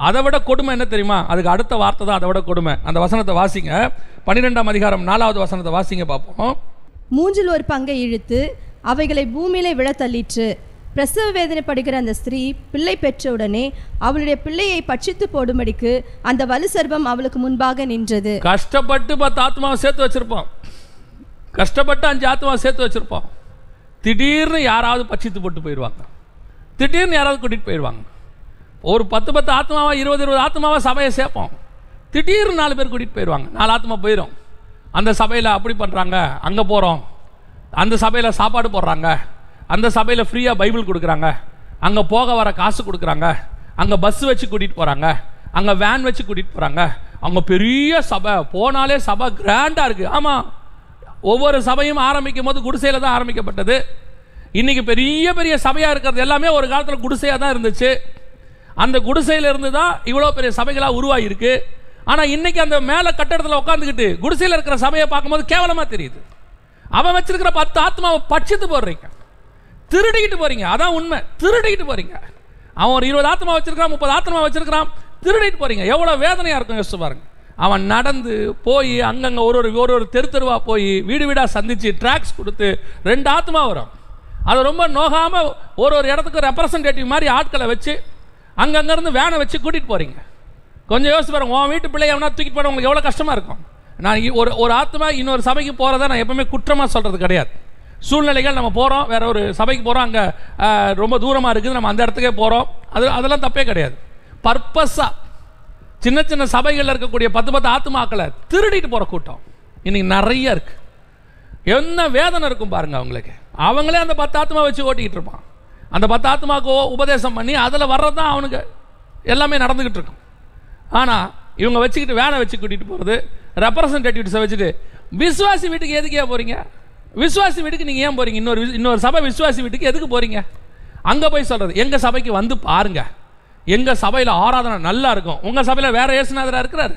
அதை விட கொடுமை என்ன தெரியுமா? அதுக்கு அடுத்த வார்த்தை தான் அதை விட கொடுமை. அந்த வசனத்தை வாசிங்க, 12ஆம் அதிகாரம் 4வது வசனத்தை வாசிங்க பார்ப்போம். 3 ஒரு பங்கை இழுத்து அவைகளை பூமியிலே விழ தள்ளிற்று. பிரசவ வேதனைப்படுகிற அந்த ஸ்திரீ பிள்ளை பெற்றவுடனே அவளுடைய பிள்ளையை பட்சித்து போடும்படிக்கு அந்த வலு சர்ப்பம் அவளுக்கு முன்பாக நின்றது. கஷ்டப்பட்டு 10 ஆத்மாவை சேர்த்து வச்சிருப்போம், கஷ்டப்பட்டு 5 ஆத்மாவை சேர்த்து வச்சிருப்போம். திடீர்னு யாராவது பட்சித்து போட்டு போயிடுவாங்க, திடீர்னு யாராவது கூட்டிகிட்டு போயிடுவாங்க. ஒரு 10 ஆத்மாவா 20 ஆத்மாவா சபையை சேர்ப்போம், திடீர்னு 4 பேர் கூட்டிகிட்டு போயிடுவாங்க, 4 ஆத்மா போயிடும். அந்த சபையில் அப்படி பண்ணுறாங்க, அங்கே போகிறோம், அந்த சபையில் சாப்பாடு போடுறாங்க, அந்த சபையில் ஃப்ரீயாக பைபிள் கொடுக்குறாங்க, அங்கே போக வர காசு கொடுக்குறாங்க, அங்கே பஸ் வச்சு கூட்டிகிட்டு போகிறாங்க, அங்கே வேன் வச்சு கூட்டிகிட்டு போகிறாங்க, அவங்க பெரிய சபை, போனாலே சபை கிராண்டாக இருக்குது. ஆமாம், ஒவ்வொரு சபையும் ஆரம்பிக்கும் போது குடிசையில் தான் ஆரம்பிக்கப்பட்டது. இன்றைக்கி பெரிய பெரிய சபையாக இருக்கிறது எல்லாமே ஒரு காலத்தில் குடிசையாக தான் இருந்துச்சு. அந்த குடிசையில் இருந்து தான் இவ்வளோ பெரிய சபைகளாக உருவாகிருக்கு. ஆனால் இன்றைக்கி அந்த மேலே கட்டடத்தில் உட்காந்துக்கிட்டு குடிசையில் இருக்கிற சபையை பார்க்கும்போது கேவலமாக தெரியுது. அவன் வச்சிருக்கிற 10 ஆத்மாவை பட்சித்து போடுறீங்க, திருடிக்கிட்டு போகிறீங்க. அதான் உண்மை, திருடிக்கிட்டு போகிறீங்க. அவன் ஒரு 20 ஆத்மா வச்சிருக்கிறான், 30 ஆத்மா வச்சிருக்கிறான், திருடிட்டு போகிறீங்க. எவ்வளோ வேதனையாக இருக்கும் யோசிச்சு பாருங்க. அவன் நடந்து போய் அங்கங்கே ஒரு தெருவாக போய் வீடு வீடாக சந்தித்து ட்ராக்ஸ் கொடுத்து 2 ஆத்மா வரும். அதை ரொம்ப நோகாமல் ஒரு இடத்துக்கு ரெப்ரசன்டேட்டிவ் மாதிரி ஆட்களை வச்சு அங்கங்கேருந்து வேனை வச்சு கூட்டிகிட்டு போகிறீங்க. கொஞ்சம் யோசிச்சு பாருங்க, உன் வீட்டு பிள்ளைய எவனா தூக்கிட்டு போன உங்களுக்கு எவ்வளோ கஷ்டமாக இருக்கும். நான் ஒரு ஆத்மா இன்னொரு சபைக்கு போகிறத நான் எப்பவுமே குற்றமாக சொல்கிறது கிடையாது. சூழ்நிலைகள், நம்ம போகிறோம், வேற ஒரு சபைக்கு போகிறோம், அங்கே ரொம்ப தூரமாக இருக்குது, நம்ம அந்த இடத்துக்கே போகிறோம், அதெல்லாம் தப்பே கிடையாது. பர்பஸாக சின்ன சின்ன சபைகளில் இருக்கக்கூடிய 10 ஆத்மாக்களை திருடிட்டு போகிற கூட்டம் இன்னைக்கு நிறைய இருக்குது. என்ன வேதனை இருக்கும் பாருங்க அவங்களுக்கு. அவங்களே அந்த 10 ஆத்மா வச்சு ஓட்டிக்கிட்டு இருப்பான். அந்த 10 ஆத்மாவுக்கு உபதேசம் பண்ணி அதில் வர்றது தான் அவனுக்கு எல்லாமே நடந்துக்கிட்டு இருக்கும். ஆனால் இவங்க வச்சுக்கிட்டு வேனை வச்சு கூட்டிகிட்டு போகிறது, ரெப்ரசன்டேட்டிவ்ஸை வச்சுட்டு விசுவாசி வீட்டுக்கு எதுக்கு ஏன் போகிறீங்க? விசுவாசி வீட்டுக்கு நீங்கள் ஏன் போகிறீங்க? இன்னொரு சபை விசுவாசி வீட்டுக்கு எதுக்கு போகிறீங்க? அங்கே போய் சொல்கிறது, எங்கள் சபைக்கு வந்து பாருங்க, எங்கள் சபையில் ஆராதனை நல்லா இருக்கும். உங்கள் சபையில் வேறு ஏசுநாதராக இருக்கிறாரு?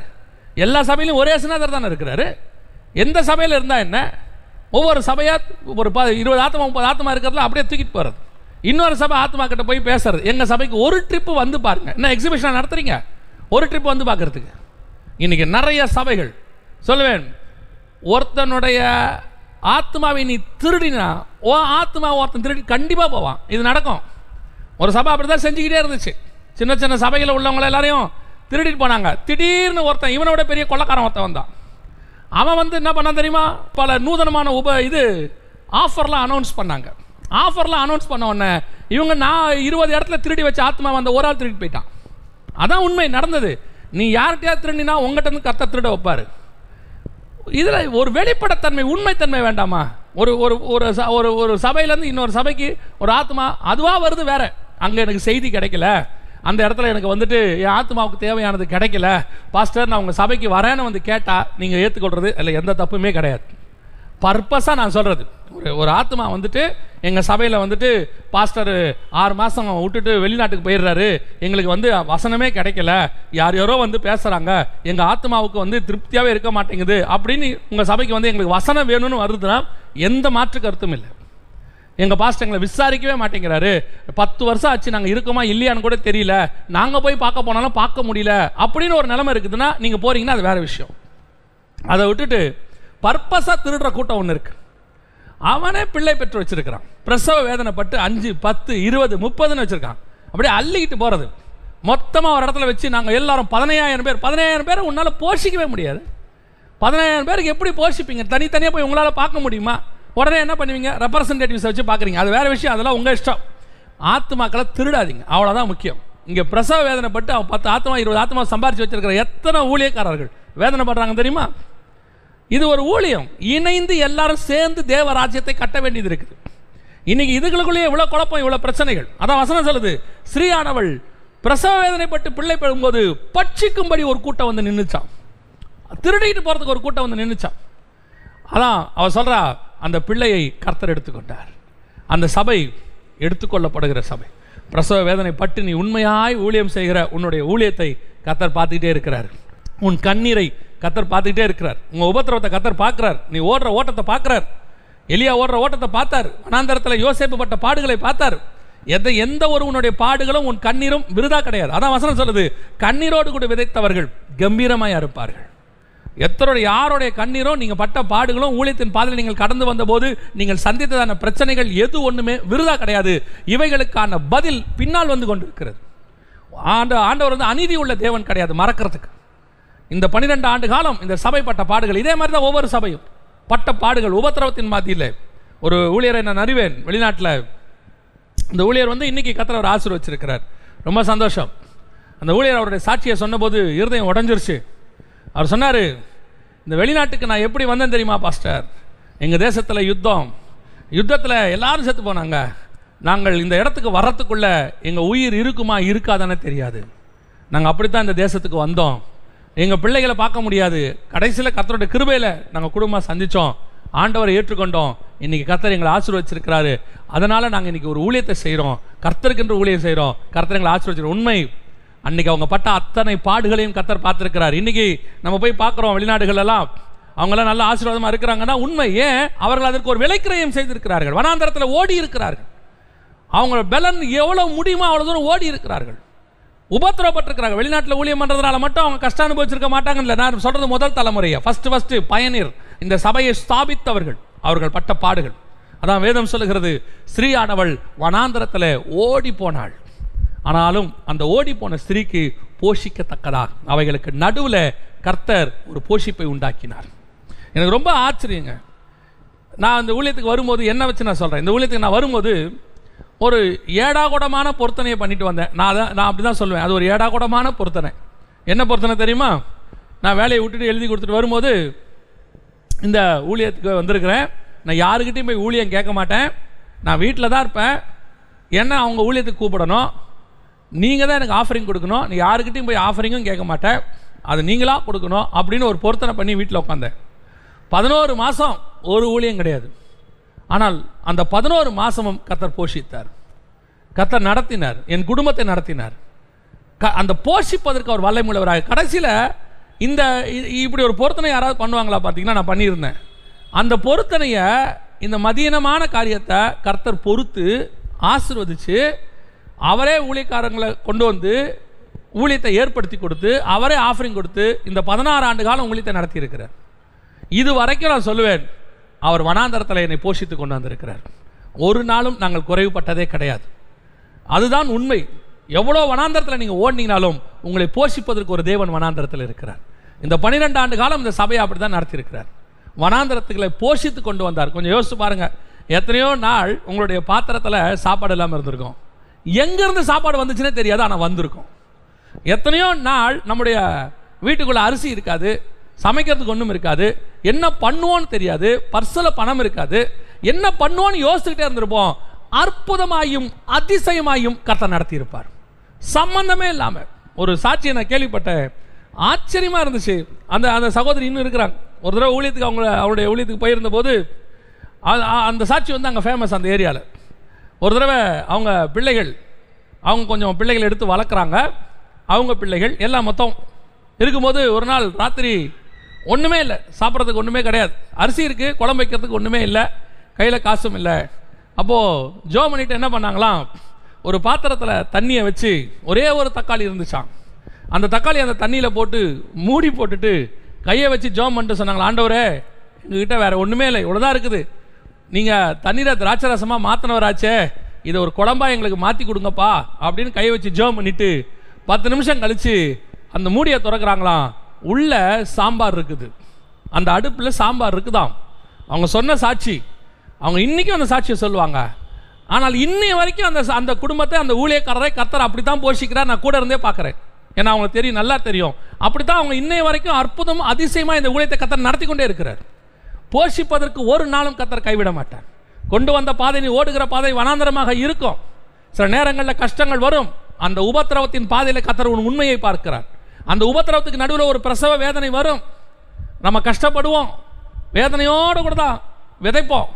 எல்லா சபையிலும் ஒரே ஏசுநாதர் தானே இருக்கிறாரு. எந்த சபையில் இருந்தால் என்ன? ஒவ்வொரு சபையாக ஒரு 20 ஆத்மா 30 ஆத்மா இருக்கிறதுல அப்படியே தூக்கிட்டு போகிறது. இன்னொரு சபை ஆத்மா கிட்ட போய் பேசுறது, எங்கள் சபைக்கு ஒரு ட்ரிப்பு வந்து பாருங்க. என்ன எக்ஸிபிஷன் நடத்துறீங்க? ஒரு ட்ரிப் வந்து பார்க்கறதுக்கு. இன்னைக்கு நிறைய சபைகள் சொல்லுவேன், ஒருத்தனுடைய ஆத்மாவை நீ திருடினா ஓ ஆத்மா ஒருத்தன் திருடி கண்டிப்பாக போவான். இது நடக்கும். ஒரு சபை அப்படி தான் செஞ்சுக்கிட்டே இருந்துச்சு. சின்ன சின்ன சபையில் உள்ளவங்களை எல்லாரையும் திருடிட்டு போனாங்க. திடீர்னு ஒருத்தன் இவனோட பெரிய கொள்ளக்காரன் ஒருத்தன் வந்தான். அவன் வந்து என்ன பண்ணான் தெரியுமா? பல நூதனமான ஆஃபர்லாம் அனௌன்ஸ் பண்ணாங்க. ஆஃபர்லாம் அனௌன்ஸ் பண்ண உடனே இவங்க 20 இடத்துல திருடி வச்ச ஆத்மா வந்த ஒரு ஆள் திருடிட்டு போயிட்டான். அதான் உண்மை நடந்தது. நீ யார்கிட்டயாவது திருடினா உங்கள்கிட்ட இருந்து கர்த்தர் திருட வைப்பாரு. இதில் ஒரு வெளிப்படத்தன்மை, உண்மைத்தன்மை வேண்டாமா? ஒரு ஒரு ஒரு ஒரு சபையிலேருந்து இன்னொரு சபைக்கு ஒரு ஆத்மா அதுவாக வருது வேற. அங்கே எனக்கு செய்தி கிடைக்கல, அந்த இடத்துல எனக்கு வந்துட்டு என் ஆத்மாவுக்கு தேவையானது கிடைக்கல, பாஸ்டர் நான் உங்கள் சபைக்கு வரேன்னு வந்து கேட்டால் நீங்கள் ஏற்றுக்கொள்வது இல்லை, எந்த தப்புமே கிடையாது. பர்பஸாக நான் சொல்கிறது, ஒரு ஆத்மா வந்துட்டு எங்கள் சபையில் வந்துட்டு பாஸ்டர் 6 மாதம் விட்டுட்டு வெளிநாட்டுக்கு போயிடுறாரு, எங்களுக்கு வந்து வசனமே கிடைக்கல, யாரோ வந்து பேசுகிறாங்க, எங்கள் ஆத்மாவுக்கு வந்து திருப்தியாகவே இருக்க மாட்டேங்குது அப்படின்னு உங்கள் சபைக்கு வந்து எங்களுக்கு வசனம் வேணும்னு வருதுன்னா எந்த மாற்று கருத்தும் இல்லை. எங்கள் பாஸ்டர் எங்களை விசாரிக்கவே மாட்டேங்கிறாரு, 10 வருஷம் ஆச்சு, நாங்கள் இருக்கோமா இல்லையான்னு கூட தெரியல, நாங்கள் போய் பார்க்க போனாலும் பார்க்க முடியல அப்படின்னு ஒரு நிலைமை இருக்குதுன்னா நீங்கள் போகிறீங்கன்னா அது வேறு விஷயம். அதை விட்டுட்டு பர்பஸாக திருடுற கூட்டம் ஒன்று இருக்கு. அவனே பிள்ளை பெற்று வச்சிருக்கிறான், பிரசவ வேதனைப்பட்டு 5, 10, 20, 30ன்னு வச்சிருக்கான். அப்படியே அள்ளிக்கிட்டு போகிறது. மொத்தமாக ஒரு இடத்துல வச்சு நாங்கள் எல்லாரும் 15,000 பேரை உன்னால் போஷிக்கவே முடியாது. 15,000 பேருக்கு எப்படி போஷிப்பீங்க? தனித்தனியாக போய் உங்களால் பார்க்க முடியுமா? உடனே என்ன பண்ணுவீங்க? ரெப்ரசன்டேட்டிவ்ஸை வச்சு பார்க்குறீங்க. அது வேறு விஷயம், அதெல்லாம் உங்கள் இஷ்டம். ஆத்மாக்களை திருடாதீங்க, அவ்வளோதான் முக்கியம். இங்கே பிரசவ வேதனைப்பட்டு அவன் 10 ஆத்மா 20 ஆத்மா சம்பாரிச்சு வச்சிருக்கிற எத்தனை ஊழியக்காரர்கள் வேதனைப்படுறாங்க தெரியுமா? இது ஒரு ஊழியம். இணைந்து எல்லாரும் சேர்ந்து தேவ ராஜ்யத்தை கட்ட வேண்டியது இருக்குது. இன்னைக்கு இதுகளுக்குள்ளேயே இவ்வளோ குழப்பம், இவ்வளோ பிரச்சனைகள். அதான் வசனம் சொல்லுது, ஸ்ரீயானவள் பிரசவ வேதனைப்பட்டு பிள்ளை பெறும்போது பட்சிக்கும்படி ஒரு கூட்டம் வந்து நின்றுச்சான், திருடிட்டு போகிறதுக்கு ஒரு கூட்டம் வந்து நின்றுச்சான். அதான் அவ சொல்கிறா, அந்த பிள்ளையை கர்த்தர் எடுத்துக்கொண்டார். அந்த சபை எடுத்துக்கொள்ளப்படுகிற சபை. பிரசவ வேதனைப்பட்டு நீ உண்மையாய் ஊழியம் செய்கிற உன்னுடைய ஊழியத்தை கர்த்தர் பார்த்துக்கிட்டே இருக்கிறார். உன் கண்ணீரை கர்த்தர் பார்த்துக்கிட்டே இருக்கிறார். உங்கள் உபத்திரவத்தை கர்த்தர் பார்க்குறார். நீ ஓடுற ஓட்டத்தை பார்க்குறார். எலியா ஓடுற ஓட்டத்தை பார்த்தார். வனாந்தரத்தில் யோசேப்பு பட்ட பாடுகளை பார்த்தார். எந்த ஒரு உன்னுடைய பாடுகளும் உன் கண்ணீரும் விருதா கிடையாது. அதான் வசனம் சொல்லுது, கண்ணீரோடு கூட விதைத்தவர்கள் கம்பீரமாய் அறுப்பார்கள். யாருடைய கண்ணீரும் நீங்கள் பட்ட பாடுகளும் ஊழியத்தின் பாதையில் நீங்கள் கடந்து வந்த போது நீங்கள் சந்தித்ததான பிரச்சனைகள் எது ஒன்றுமே விருதா கிடையாது. இவைகளுக்கான பதில் பின்னால் வந்து கொண்டிருக்கிறது. ஆண்டவர் வந்து அநீதி உள்ள தேவன் கிடையாது மறக்கிறதுக்கு. இந்த 12 ஆண்டு காலம் இந்த சபை பட்ட பாடுகள், இதே மாதிரி தான் ஒவ்வொரு சபையும் பட்ட பாடுகள். உபத்திரவத்தின் மத்தியில் ஒரு ஊழியரை நான் அறிவேன் வெளிநாட்டில். இந்த ஊழியர் வந்து இன்னைக்கு கர்த்தர் அவர் ஆசீர்வச்சிருக்கிறார், ரொம்ப சந்தோஷம். அந்த ஊழியர் அவருடைய சாட்சியை சொன்னபோது இருதயம் உடஞ்சிருச்சு. அவர் சொன்னார், இந்த வெளிநாட்டுக்கு நான் எப்படி வந்தேன் தெரியுமா பாஸ்டர்? எங்கள் தேசத்தில் யுத்தத்தில் எல்லாரும் செத்து போனாங்க. நாங்கள் இந்த இடத்துக்கு வர்றதுக்குள்ள எங்கள் உயிர் இருக்குமா இருக்காதானே தெரியாது. நாங்கள் அப்படித்தான் இந்த தேசத்துக்கு வந்தோம். எங்கள் பிள்ளைகளை பார்க்க முடியாது. கடைசியில் கர்த்தருடைய கிருபையில் நாங்கள் குடும்பமாக சந்தித்தோம், ஆண்டவரை ஏற்றுக்கொண்டோம். இன்றைக்கி கர்த்தர் எங்களை ஆசீர்வச்சிருக்கிறாரு. அதனால் நாங்கள் இன்றைக்கி ஒரு ஊழியத்தை செய்கிறோம், கர்த்தருக்கென்று ஊழியம் செய்கிறோம். கர்த்தர் எங்களை ஆசீர்வச்சிருக்கோம். உண்மை, அன்றைக்கி அவங்க பட்ட அத்தனை பாடுகளையும் கர்த்தர் பார்த்துருக்கிறார். இன்றைக்கி நம்ம போய் பார்க்குறோம் வெளிநாடுகளெல்லாம், அவங்களாம் நல்ல ஆசீர்வாதமாக இருக்கிறாங்கன்னா உண்மை. ஏன்? அவர்கள் அதற்கு ஒரு விலைக்கிரயம் செய்திருக்கிறார்கள். வனாந்தரத்தில் ஓடி இருக்கிறார்கள். அவங்க பலன் எவ்வளோ முடியுமோ அவ்வளோ தூரம் ஓடி இருக்கிறார்கள், உபத்திரப்பட்டிருக்கிறாங்க. வெளிநாட்டில் ஊழியம் பண்ணுறதுனால மட்டும் அவங்க கஷ்டம் அனுபவிச்சிருக்க மாட்டாங்கல்ல. நான் சொல்கிறது முதல் தலைமுறையை, ஃபஸ்ட்டு பயனீர், இந்த சபையை ஸ்தாபித்தவர்கள், அவர்கள் பட்ட பாடுகள். அதான் வேதம் சொல்லுகிறது, ஸ்ரீயானவள் வனாந்தரத்தில் ஓடி போனாள். ஆனாலும் அந்த ஓடி போன ஸ்திரீக்கு போஷிக்கத்தக்கதாக அவைகளுக்கு நடுவில் கர்த்தர் ஒரு போஷிப்பை உண்டாக்கினார். எனக்கு ரொம்ப ஆச்சரியங்க. நான் இந்த ஊழியத்துக்கு வரும்போது என்ன வச்சு நான் சொல்கிறேன், இந்த ஊழியத்துக்கு நான் வரும்போது ஒரு ஏடாகூடமான பொருத்தனையை பண்ணிட்டு வந்தேன். நான் அப்படி தான் சொல்லுவேன், அது ஒரு ஏடாகூடமான பொருத்தனை. என்ன பொருத்தனை தெரியுமா? நான் வேலையை விட்டுட்டு எழுதி கொடுத்துட்டு வரும்போது இந்த ஊழியத்துக்கு வந்திருக்கிறேன். நான் யாருக்கிட்டையும் போய் ஊழியம் கேட்க மாட்டேன், நான் வீட்டில் தான் இருப்பேன், என்ன அவங்க ஊழியத்துக்கு கூப்பிடணும், நீங்கள் தான் எனக்கு ஆஃபரிங் கொடுக்கணும், நீ யாருக்கிட்டையும் போய் ஆஃபரிங்கும் கேட்க மாட்டேன், அது நீங்களாக கொடுக்கணும் அப்படின்னு ஒரு பொருத்தனை பண்ணி வீட்டில் உட்காந்தேன். 11 மாதம் ஒரு ஊழியம் கிடையாது. ஆனால் அந்த 11 மாதமும் கர்த்தர் போஷித்தார், கர்த்தர் நடத்தினார், என் குடும்பத்தை நடத்தினார். அந்த போஷிப்பதற்கு அவர் வல்லமையுள்ளவராக. கடைசியில் இந்த இப்படி ஒரு பொருத்தனை யாராவது பண்ணுவாங்களா பார்த்தீங்கன்னா, நான் பண்ணியிருந்தேன். அந்த பொருத்தனையை, இந்த மதியனமான காரியத்தை கர்த்தர் பொறுத்து ஆசீர்வதித்து அவரே ஊழியக்காரங்களை கொண்டு வந்து ஊழியத்தை ஏற்படுத்தி கொடுத்து அவரே ஆஃபரிங் கொடுத்து இந்த 16 ஆண்டு காலம் ஊழியத்தை நடத்தியிருக்கிறார். இது வரைக்கும் நான் சொல்லுவேன், அவர் வனாந்தரத்தில் என்னை போஷித்து கொண்டு வந்திருக்கிறார். ஒரு நாளும் நாங்கள் குறைவுபட்டதே கிடையாது. அதுதான் உண்மை. எவ்வளோ வனாந்தரத்தில் நீங்கள் ஓடினீங்கனாலும் உங்களை போஷிப்பதற்கு ஒரு தேவன் வனாந்தரத்தில் இருக்கிறார். இந்த 12 ஆண்டு காலம் இந்த சபையை அப்படி தான் நடத்தியிருக்கிறார். வனாந்தரத்துக்களை போஷித்து கொண்டு வந்தார். கொஞ்சம் யோசிச்சு பாருங்கள், எத்தனையோ நாள் உங்களுடைய பாத்திரத்தில் சாப்பாடு இல்லாமல் இருந்திருக்கும், எங்கேருந்து சாப்பாடு வந்துச்சுன்னே தெரியாது, ஆனால் வந்திருக்கும். எத்தனையோ நாள் நம்முடைய வீட்டுக்குள்ளே அரிசி இருக்காது, சமைக்கிறதுக்கு ஒன்றும் இருக்காது, என்ன பண்ணுவோன்னு தெரியாது, பர்ஸில் பணம் இருக்காது, என்ன பண்ணுவோன்னு யோசிச்சுக்கிட்டே இருந்திருப்போம். அற்புதமாயும் அதிசயமாயும் கர்த்தர் நடத்தியிருப்பார். சம்பந்தமே இல்லாமல் ஒரு சாட்சியை நான் கேள்விப்பட்டேன், ஆச்சரியமாக இருந்துச்சு. அந்த சகோதரி இன்னும் இருக்கிறாங்க. ஒரு தடவை ஊழியத்துக்கு அவருடைய ஊழியத்துக்கு போயிருந்த போது அந்த சாட்சி வந்து அங்கே ஃபேமஸ் அந்த ஏரியாவில். ஒரு தடவை அவங்க பிள்ளைகள், அவங்க கொஞ்சம் பிள்ளைகள் எடுத்து வளர்க்குறாங்க, அவங்க பிள்ளைகள் எல்லாம் மொத்தம் இருக்கும்போது ஒரு நாள் ராத்திரி ஒன்றுமே இல்லை, சாப்பிட்றதுக்கு ஒன்றுமே கிடையாது, அரிசி இருக்குது, குழம்பு வைக்கிறதுக்கு ஒன்றுமே இல்லை, கையில் காசும் இல்லை. அப்போது ஜோ பண்ணிட்டு என்ன பண்ணாங்களாம், ஒரு பாத்திரத்தில் தண்ணியை வச்சு ஒரே ஒரு தக்காளி இருந்துச்சான், அந்த தக்காளி அந்த தண்ணியில் போட்டு மூடி போட்டுட்டு கையை வச்சு ஜோம் பண்ணிட்டு சொன்னாங்களா, ஆண்டவரே எங்ககிட்ட வேறு ஒன்றுமே இல்லை, இவ்வளோதான் இருக்குது, நீங்கள் தண்ணீரை திராட்சை ரசமாக மாற்றினவராச்சே, இதை ஒரு குழம்பா எங்களுக்கு மாற்றி கொடுங்கப்பா அப்படின்னு கையை வச்சு ஜோம் பண்ணிவிட்டு 10 நிமிஷம் கழித்து அந்த மூடியை திறக்கிறாங்களாம். உள்ள சாம்பார் இருக்குது, அந்த அடுப்பில் சாம்பார் இருக்குதாம். அவங்க சொன்ன சாட்சி, அவங்க இன்றைக்கும் அந்த சாட்சியை சொல்லுவாங்க. ஆனால் இன்னைய வரைக்கும் அந்த குடும்பத்தை, அந்த ஊழியக்காரரை கர்த்தர் அப்படி தான் போஷிக்கிறார். நான் கூட இருந்தே பார்க்குறேன், ஏன்னா அவங்களுக்கு தெரியும், நல்லா தெரியும். அப்படி தான் அவங்க இன்னைய வரைக்கும் அற்புதம் அதிசயமாக இந்த ஊழியத்தை கர்த்தர் நடத்தி கொண்டே இருக்கிறார். போஷிப்பதற்கு ஒரு நாளும் கர்த்தர் கைவிட மாட்டார். கொண்டு வந்த பாதை, நீ ஓடுகிற பாதை வனாந்தரமாக இருக்கும், சில நேரங்களில் கஷ்டங்கள் வரும். அந்த உபத்திரவத்தின் பாதையில் கர்த்தர் உன் உண்மையை பார்க்கிறார். அந்த உபத்திரவத்துக்கு நடுவில் ஒரு பிரசவ வேதனை வரும், நம்ம கஷ்டப்படுவோம், வேதனையோடு கூட தான் விதைப்போம்.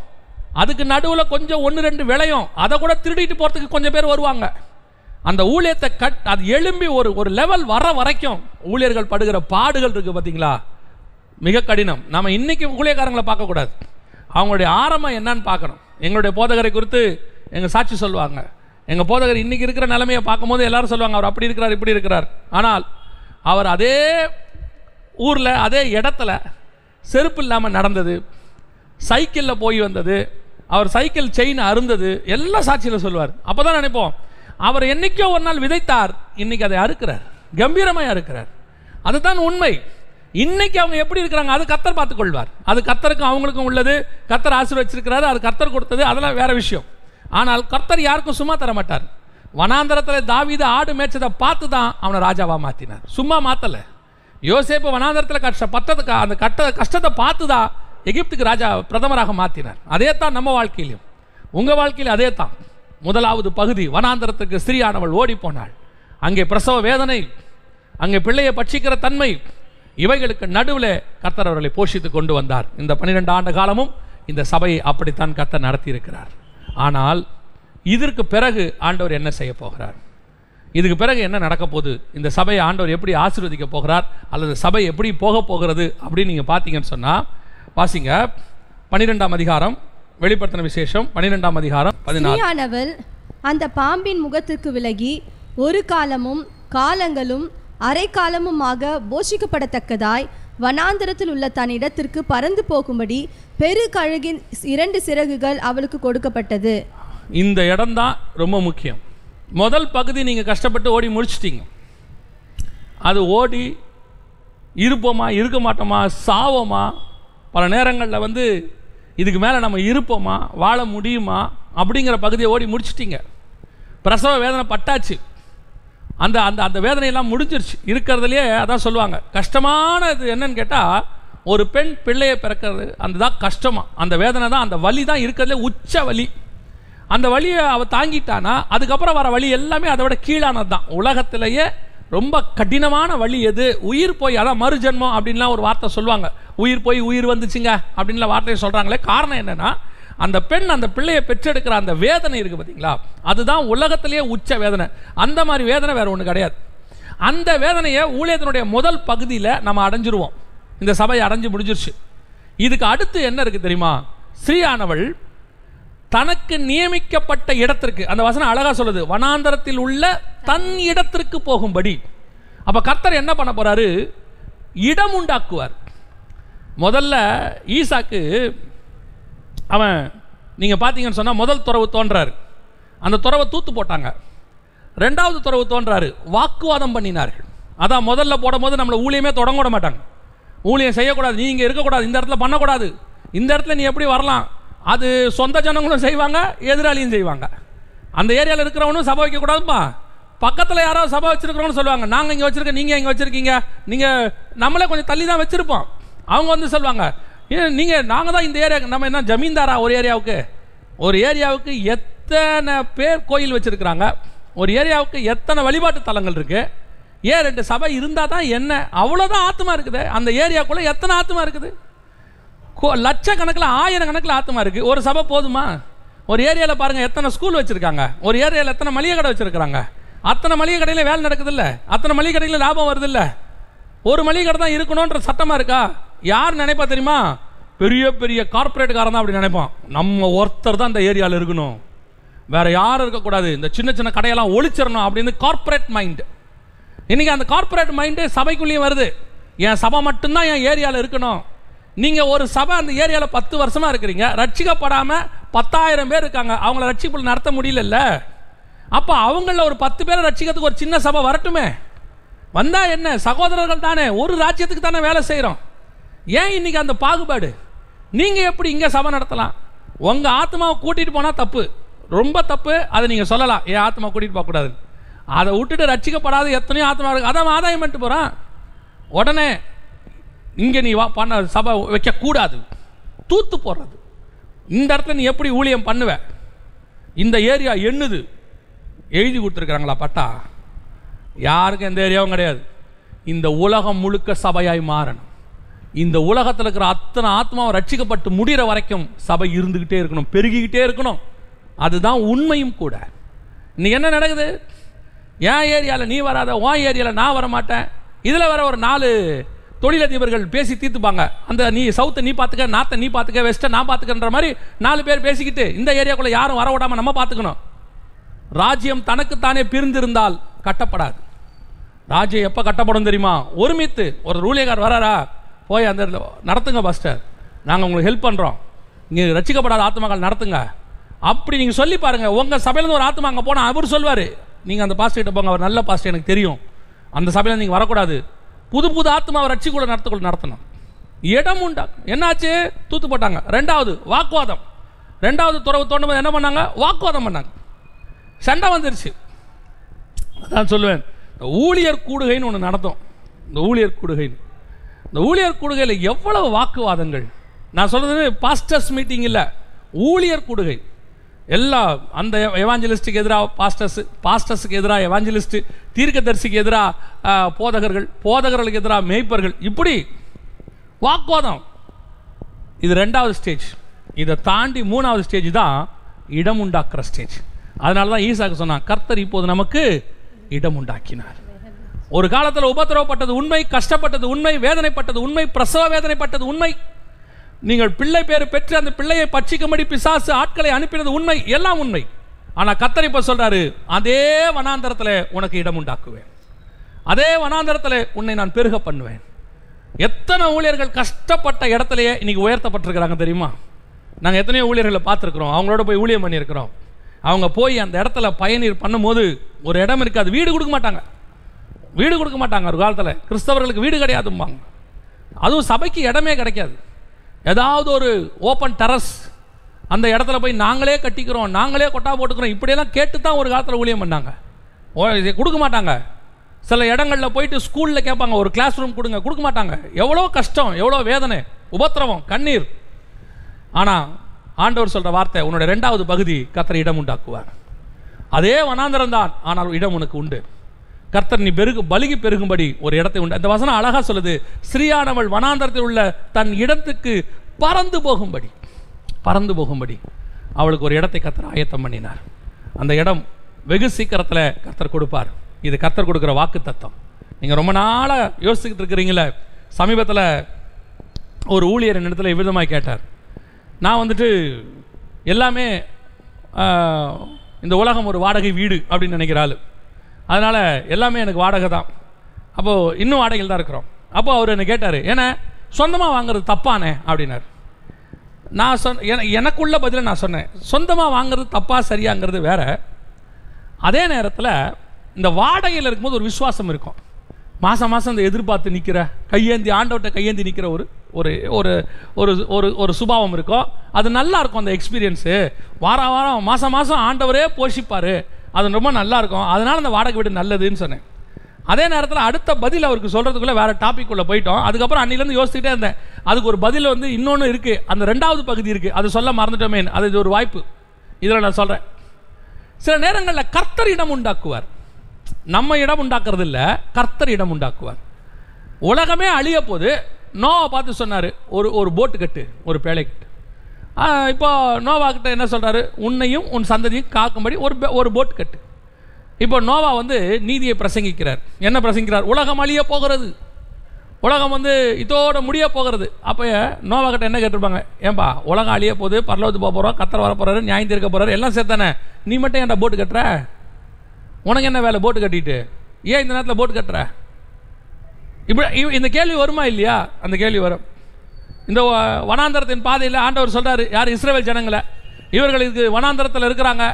அதுக்கு நடுவில் கொஞ்சம் 1-2 விளையும், அதை கூட திருடிட்டு போகிறதுக்கு கொஞ்சம் பேர் வருவாங்க. அந்த ஊழியத்தை அது எழும்பி ஒரு லெவல் வர வரைக்கும் ஊழியர்கள் படுகிற பாடுகள் இருக்குது பார்த்தீங்களா, மிக கடினம். நம்ம இன்றைக்கி ஊழியக்காரங்களை பார்க்கக்கூடாது, அவங்களுடைய ஆரம்பம் என்னன்னு பார்க்கணும். எங்களுடைய போதகரை குறித்து எங்கள் சாட்சி சொல்லுவாங்க. எங்கள் போதகர் இன்றைக்கி இருக்கிற நிலைமையை பார்க்கும்போது எல்லாரும் சொல்லுவாங்க, அவர் அப்படி இருக்கிறார், இப்படி இருக்கிறார். ஆனால் அவர் அதே ஊரில், அதே இடத்துல செருப்பு இல்லாமல் நடந்தது, சைக்கிளில் போய் வந்தது, அவர் சைக்கிள் செயின் அருந்தது, எல்லாம் சாட்சியில் சொல்லுவார். அப்போ தான் நினைப்போம், அவர் என்னைக்கோ ஒரு நாள் விதைத்தார், இன்னைக்கு அதை அறுக்கிறார், கம்பீரமாக அறுக்கிறார். அதுதான் உண்மை. இன்னைக்கு அவங்க எப்படி இருக்கிறாங்க அது கர்த்தர் பார்த்துக்கொள்வார். அது கர்த்தருக்கும் அவங்களுக்கும் உள்ளது, கர்த்தர் ஆசீர்வதிச்சிருக்கிறாரு, அது கர்த்தர் கொடுத்தது, அதெல்லாம் வேற விஷயம். ஆனால் கர்த்தர் யாருக்கும் சும்மா தர மாட்டார். வனாந்தரத்தில் தாவீது ஆடு மேய்ச்சதை பார்த்து தான் அவனை ராஜாவாக மாற்றினார், சும்மா மாற்றலை. யோசேப்பு வனாந்தரத்தில் அந்த கஷ்டத்தை பார்த்து தான் எகிப்துக்கு ராஜா பிரதமராக மாற்றினார். அதே தான் நம்ம வாழ்க்கையிலும், உங்கள் வாழ்க்கையில் அதே தான். முதலாவது பகுதி, வனாந்தரத்துக்கு ஸ்திரீயானவள் ஓடி போனாள். அங்கே பிரசவ வேதனை, அங்கே பிள்ளையை பட்சிக்கிற தன்மை, இவைகளுக்கு நடுவில் கர்த்தர் அவர்களை போஷித்து கொண்டு வந்தார். இந்த 12 ஆண்டு காலமும் இந்த சபையை அப்படித்தான் கர்த்தர் நடத்தி இருக்கிறார். ஆனால் இதற்கு பிறகு ஆண்டவர் என்ன செய்ய போகிறார், இதுக்கு பிறகு என்ன நடக்க போகுது, இந்த சபையை ஆண்டவர் எப்படி ஆசீர்வதிக்க போகிறார், அல்லது சபை எப்படி போக போகிறது அப்படின்னு நீங்கள் பார்த்தீங்கன்னு சொன்னால், வாசிங்க 12ஆம் அதிகாரம், வெளிப்படுத்தின விசேஷம் 12ஆம் அதிகாரம் 14. அந்த பாம்பின் முகத்திற்கு விலகி ஒரு காலமும் காலங்களும் அரை காலமுமாக போஷிக்கப்படத்தக்கதாய் வனாந்தரத்தில் உள்ள தன் இடத்திற்கு பறந்து போகும்படி பெரு கழுகின் 2 சிறகுகள் அவளுக்கு கொடுக்கப்பட்டது. இந்த இடம்தான் ரொம்ப முக்கியம். முதல் பகுதி நீங்கள் கஷ்டப்பட்டு ஓடி முடிச்சிட்டீங்க. அது ஓடி இருப்போமா, இருக்க மாட்டோமா, சாவோமா, பல நேரங்களில் இதுக்கு மேலே நம்ம இருப்போமா, வாழ முடியுமா அப்படிங்கிற பகுதியை ஓடி முடிச்சிட்டிங்க. பிரசவ வேதனை பட்டாச்சு, அந்த அந்த அந்த வேதனையெல்லாம் முடிஞ்சிருச்சு. இருக்கிறதுலையே அதான் சொல்லுவாங்க, கஷ்டமானது என்னன்னு கேட்டால் ஒரு பெண் பிள்ளையை பிறக்கிறது அந்த தான் கஷ்டமா, அந்த வேதனை தான், அந்த வலி தான் இருக்கிறதுல உச்ச வலி. அந்த வலியை அவள் தாங்கிட்டானா அதுக்கப்புறம் வர வலி எல்லாமே அதை விட கீழானது தான். உலகத்திலேயே ரொம்ப கடினமான வலி எது? உயிர் போய், அதான் மறுஜென்மம் அப்படின்லாம் ஒரு வார்த்தை சொல்லுவாங்க. உயிர் போய் உயிர் வந்துச்சுங்க அப்படின்லாம் வார்த்தையை சொல்கிறாங்களே. காரணம் என்னென்னா, அந்த பெண் அந்த பிள்ளையை பெற்றெடுக்கிற அந்த வேதனை இருக்குது பார்த்தீங்களா, அதுதான் உலகத்திலேயே உச்ச வேதனை. அந்த மாதிரி வேதனை வேறு ஒன்று கிடையாது. அந்த வேதனையை ஊழியத்தினுடைய முதல் பகுதியில் நம்ம அடைஞ்சிருவோம். இந்த சபையை அடைஞ்சு முடிஞ்சிருச்சு. இதுக்கு அடுத்து என்ன இருக்குது தெரியுமா? ஸ்ரீயானவள் தனக்கு நியமிக்கப்பட்ட இடத்திற்கு, அந்த வசனம் அழகாக சொல்லுது, வனாந்தரத்தில் உள்ள தன் இடத்திற்கு போகும்படி. அப்போ கர்த்தர் என்ன பண்ண போறாரு? இடம் உண்டாக்குவார். முதல்ல ஈசாக்கு அவன் நீங்கள் பார்த்தீங்கன்னு சொன்னால் முதல் துறவு தோன்றாரு, அந்த துறவை தூத்து போட்டாங்க. ரெண்டாவது துறவு தோன்றாரு, வாக்குவாதம் பண்ணினார்கள். அதான் முதல்ல போடும்போது நம்மளை ஊழியமே தொடங்க விட மாட்டாங்க. ஊழியம் செய்யக்கூடாது, நீ இங்கே இருக்கக்கூடாது, இந்த இடத்துல பண்ணக்கூடாது, இந்த இடத்துல நீ எப்படி வரலாம், அது சொந்த ஜனங்களும் செய்வாங்க, எதிராளியும் செய்வாங்க. அந்த ஏரியாவில் இருக்கிறவனும் சபை வைக்கக்கூடாதுப்பா, பக்கத்தில் யாராவது சபை வச்சுருக்கிறவனு சொல்லுவாங்க, நாங்கள் இங்கே வச்சுருக்கோம், நீங்கள் இங்கே வச்சுருக்கீங்க, நீங்கள் நம்மளே கொஞ்சம் தள்ளி தான் வச்சுருப்போம். அவங்க வந்து சொல்லுவாங்க, நீங்கள் நாங்கள் தான் இந்த ஏரியாவுக்கு, நம்ம என்ன ஜமீன்தாரா? ஒரு ஏரியாவுக்கு எத்தனை பேர் கோயில் வச்சுருக்கிறாங்க, ஒரு ஏரியாவுக்கு எத்தனை வழிபாட்டு தலங்கள் இருக்குது, ஏன் 2 சபை இருந்தால் தான் என்ன, அவ்வளோதான் ஆத்மா இருக்குது. அந்த ஏரியாவுக்குள்ளே எத்தனை ஆத்மா இருக்குது? லட்சக்கணக்கில் ஆயிரக்கணக்கில் ஆத்மா இருக்குது. ஒரு சபை போதுமா? ஒரு ஏரியாவில் பாருங்கள் எத்தனை ஸ்கூல் வச்சுருக்காங்க, ஒரு ஏரியாவில் எத்தனை மளிகை கடை வச்சுருக்கிறாங்க, அத்தனை மளிகை கடையில் வேலை நடக்குதில்ல, அத்தனை மளிகை கடையில் லாபம் வருதில்ல. ஒரு மளிகை கடை தான் இருக்கணுன்ற சட்டமாக இருக்கா? யார் நினைப்பா தெரியுமா? பெரிய பெரிய கார்பரேட்டுக்காரன் தான் அப்படி நினைப்பான். நம்ம ஒருத்தர் தான் இந்த ஏரியாவில் இருக்கணும், வேற யாரும் இருக்கக்கூடாது, இந்த சின்ன சின்ன கடையெல்லாம் ஒழிச்சிடணும் அப்படின்னு கார்பரேட் மைண்டு. இன்னைக்கு அந்த கார்பரேட் மைண்டு சபைக்குள்ளேயும் வருது. என் சபை மட்டும்தான் என் ஏரியாவில் இருக்கணும். நீங்கள் ஒரு சபை அந்த ஏரியாவில் 10 வருஷமாக இருக்கிறீங்க, ரட்சிக்கப்படாமல் 10,000 பேர் இருக்காங்க, அவங்கள ரட்சிப்பு நடத்த முடியல. அப்போ அவங்களில் ஒரு 10 பேரை ரட்சிக்கிறதுக்கு ஒரு சின்ன சபை வரட்டுமே. வந்தால் என்ன, சகோதரர்கள் தானே, ஒரு ராஜ்யத்துக்கு தானே வேலை செய்கிறோம். ஏன் இன்னைக்கு அந்த பாகுபாடு? நீங்கள் எப்படி இங்கே சபை நடத்தலாம்? உங்கள் ஆத்மாவை கூட்டிகிட்டு போனால் தப்பு, ரொம்ப தப்பு. அதை நீங்கள் சொல்லலாம், என் ஆத்மா கூட்டிகிட்டு போகக்கூடாது. அதை விட்டுட்டு ரட்சிக்கப்படாத எத்தனையோ ஆத்மா இருக்கு, அதான் ஆதாயம் பண்ணிட்டு போகிறான். உடனே இங்கே நீ பண்ண சபை வைக்கக்கூடாது, தூத்து போடுறது. இந்த இடத்துல நீ எப்படி ஊழியம் பண்ணுவ? இந்த ஏரியா என்னது எழுதி கொடுத்துருக்குறாங்களா பட்டா? யாருக்கும் எந்த ஏரியாவும் கிடையாது. இந்த உலகம் முழுக்க சபையாய் மாறணும். இந்த உலகத்தில் இருக்கிற அத்தனை ஆத்மாவை ரட்சிக்கப்பட்டு முடிகிற வரைக்கும் சபை இருந்துக்கிட்டே இருக்கணும், பெருகிக்கிட்டே இருக்கணும். அதுதான் உண்மையும் கூட. இன்னைக்கு என்ன நடக்குது? என் ஏரியாவில் நீ வராத, உன் ஏரியாவில் நான் வர மாட்டேன். இதில் வர ஒரு 4 தொழிலதிபர்கள் பேசி தீர்த்துப்பாங்க. அந்த நீ சவுத்தை நீ பார்த்துக்க, நார்த்தை நீ பார்த்துக்க, வெஸ்ட்டை நான் பார்த்துக்கன்ற மாதிரி 4 பேர் பேசிக்கிட்டு இந்த ஏரியாக்குள்ளே யாரும் வர விடாமல் நம்ம பார்த்துக்கணும். ராஜ்யம் தனக்குத்தானே பிரிந்திருந்தால் கட்டப்படாது. ராஜ்யம் எப்போ கட்டப்படும் தெரியுமா? ஒருமித்து ஒரு ஊழியக்கார் வராரா, போய் அந்த இடத்துல நடத்துங்க பாஸ்டர், நாங்கள் உங்களுக்கு ஹெல்ப் பண்ணுறோம், நீங்கள் ரட்சிக்கப்படாத ஆத்மாக்கள் நடத்துங்க அப்படி நீங்கள் சொல்லி பாருங்கள். உங்கள் சபையிலேருந்து ஒரு ஆத்மா அங்கே போனால் அவர் சொல்வார், நீங்கள் அந்த பாஸ்டர்கிட்ட போங்க, அவர் நல்ல பாஸ்டர், எனக்கு தெரியும், அந்த சபையில் நீங்கள் வரக்கூடாது, புது புது ஆத்மாவை ரட்சிக்கூட நடத்தணும். இடம் உண்டா. என்னாச்சு? தூத்து போட்டாங்க. ரெண்டாவது வாக்குவாதம். ரெண்டாவது துறவு தோண்டும் என்ன பண்ணாங்க? வாக்குவாதம் பண்ணாங்க. சண்டை வந்துருச்சு. அதான் சொல்லுவேன், இந்த ஊழியர் கூடுகைன்னு ஒன்று நடத்தும். இந்த ஊழியர் கூடுகையில் எவ்வளவு வாக்குவாதங்கள். நான் சொல்றது பாஸ்டர்ஸ் மீட்டிங் இல்லை, ஊழியர் கூடுகை. எல்லா அந்த எவாஞ்சலிஸ்டுக்கு எதிராக பாஸ்டர்ஸுக்கு எதிராக எவாஞ்சலிஸ்ட், தீர்க்கதரிசிக்கு எதிராக போதகர்களுக்கு எதிராக மேய்ப்பர்கள், இப்படி வாக்குவாதம். இது 2வது ஸ்டேஜ். இதை தாண்டி 3வது ஸ்டேஜ் தான் இடம் உண்டாக்குற ஸ்டேஜ். அதனால தான் ஈசாக்கு சொன்னான், கர்த்தர் இப்போது நமக்கு இடம் உண்டாக்கினார். ஒரு காலத்தில் உபத்திரவப்பட்டது உண்மை, கஷ்டப்பட்டது உண்மை, வேதனைப்பட்டது உண்மை, பிரசவ வேதனைப்பட்டது உண்மை, நீங்கள் பிள்ளை பேர் பெற்று அந்த பிள்ளையை பட்சிக்கும்படி பிசாசு ஆட்களை அனுப்பினது உண்மை, எல்லாம் உண்மை. ஆனால் கர்த்தர் இப்ப சொல்றாரு, அதே வனாந்தரத்தில் உனக்கு இடம் உண்டாக்குவேன், அதே வனாந்தரத்தில் உன்னை நான் பெருக பண்ணுவேன். எத்தனை ஊழியர்கள் கஷ்டப்பட்ட இடத்துலையே இன்னைக்கு உயர்த்தப்பட்டிருக்கிறாங்க தெரியுமா? நாங்கள் எத்தனையோ ஊழியர்களை பார்த்துருக்குறோம், அவங்களோட போய் ஊழியம் பண்ணியிருக்கிறோம். அவங்க போய் அந்த இடத்துல பயணீர் பண்ணும்போது ஒரு இடம் இருக்காது, வீடு கொடுக்க மாட்டாங்க. ஒரு காலத்தில் கிறிஸ்தவர்களுக்கு வீடு கிடையாதும்பாங்க. அதுவும் சபைக்கு இடமே கிடைக்காது. ஏதாவது ஒரு ஓப்பன் டெரஸ் அந்த இடத்துல போய் நாங்களே கட்டிக்கிறோம், நாங்களே கொட்டா போட்டுக்கிறோம், இப்படியெல்லாம் கேட்டு தான் ஒரு காலத்தில் ஊழியம் பண்ணாங்க. கொடுக்க மாட்டாங்க. சில இடங்களில் போயிட்டு ஸ்கூலில் கேட்பாங்க, ஒரு கிளாஸ் ரூம் கொடுங்க, கொடுக்க மாட்டாங்க. எவ்வளோ கஷ்டம், எவ்வளோ வேதனை, உபத்திரவம், கண்ணீர். ஆனால் ஆண்டவர் சொல்கிற வார்த்தை, உன்னோட 2வது பகுதி கர்த்தர் இடம் உண்டாக்குவார். அதே வனாந்தரம் தான், ஆனால் இடம் உனக்கு உண்டு. கர்த்தர் நீ பலுகி பெருகும்படி ஒரு இடத்தை உண்டு. அந்த வசனம் அழகா சொல்லுது, ஸ்ரீயானவள் வனாந்தரத்தில் உள்ள தன் இடத்துக்கு பறந்து போகும்படி அவளுக்கு ஒரு இடத்தை கர்த்தர் ஆயத்தம் பண்ணினார். அந்த இடம் வெகு சீக்கிரத்தில் கர்த்தர் கொடுப்பார். இது கர்த்தர் கொடுக்குற வாக்கு தத்தம். நீங்கள் ரொம்ப நாளாக யோசிச்சுக்கிட்டு இருக்கிறீங்களே. சமீபத்தில் ஒரு ஊழியர் என்னிடத்தில் விதமாக கேட்டார், நான் வந்துட்டு எல்லாமே இந்த உலகம் ஒரு வாடகை வீடு அப்படின்னு நினைக்கிறாள், அதனால் எல்லாமே எனக்கு வாடகை தான், அப்போது இன்னும் வாடகையில் தான் இருக்கிறோம். அப்போது அவர் என்னை கேட்டார், ஏன்னா சொந்தமாக வாங்குறது தப்பானே அப்படின்னார். நான் எனக்குள்ள பதில் நான் சொன்னேன், சொந்தமாக வாங்குறது தப்பா சரியாங்கிறது வேற. அதே நேரத்தில் இந்த வாடகையில் இருக்கும்போது ஒரு விசுவாசம் இருக்கும். மாதம் மாதம் இந்த எதிர்பார்த்து நிற்கிற, கையேந்தி ஆண்டவர்கிட்ட கையேந்தி நிற்கிற ஒரு ஒரு ஒரு ஒரு ஒரு சுபாவம் இருக்கும். அது நல்லா இருக்கும். அந்த எக்ஸ்பீரியன்ஸு வாரம் வாரம் மாதம் மாதம் ஆண்டவரே போஷிப்பார், அது ரொம்ப நல்லா இருக்கும். அதனால் அந்த வாடகை வீடு நல்லதுன்னு சொன்னேன். அதே நேரத்தில் அடுத்த பதில் அவருக்கு சொல்கிறதுக்குள்ளே வேறு டாபிக் உள்ள போயிட்டோம். அதுக்கப்புறம் அன்னிலேருந்து யோசிச்சுட்டே இருந்தேன், அதுக்கு ஒரு பதில் வந்து இன்னொன்று இருக்குது, அந்த 2வது பகுதி இருக்குது, அது சொல்ல மறந்துட்டோமே. அது இது ஒரு வாய்ப்பு, இதில் நான் சொல்கிறேன். சில நேரங்களில் கர்த்தர் இடம் உண்டாக்குவார். நம்ம இடம் உண்டாக்குறது இல்லை, கர்த்தர் இடம் உண்டாக்குவார். உலகமே அழிய போது நோவா பார்த்து சொன்னார், ஒரு போட்டு கட்டு, ஒரு பேழை கட்டு. இப்போ நோவா கிட்ட என்ன சொல்கிறாரு, உன்னையும் உன் சந்ததியும் காக்கும்படி ஒரு போட்டு கட்டு. இப்போ நோவா வந்து நீதியை பிரசங்கிக்கிறார். என்ன பிரசங்கிக்கிறார்? உலகம் அழிய போகிறது, உலகம் வந்து இதோட முடிய போகிறது. அப்போ நோவா கிட்ட என்ன கேட்டிருப்பாங்க, ஏன்பா உலகம் அழிய போகுது, பரலோகத்துக்கு போக போகிறோம், கர்த்தர் வர போகிறாரு, நியாயம் தீர்க்க போகிறாரு, எல்லாம் சேர்த்தானே, நீ மட்டும் ஏன்டா போட்டு கட்டுற? உனக்கு என்ன வேலை போட்டு கட்டிட்டு? ஏன் இந்த நேரத்தில் போட்டு கட்டுற? இப்படி இந்த கேள்வி வருமா இல்லையா? அந்த கேள்வி வரும். இந்த வனாந்தரத்தின் பாதையில் ஆண்டவர் சொல்கிறாரு, யார்? இஸ்ரவேல் ஜனங்களை, இவர்களுக்கு வனாந்தரத்தில் இருக்கிறாங்க,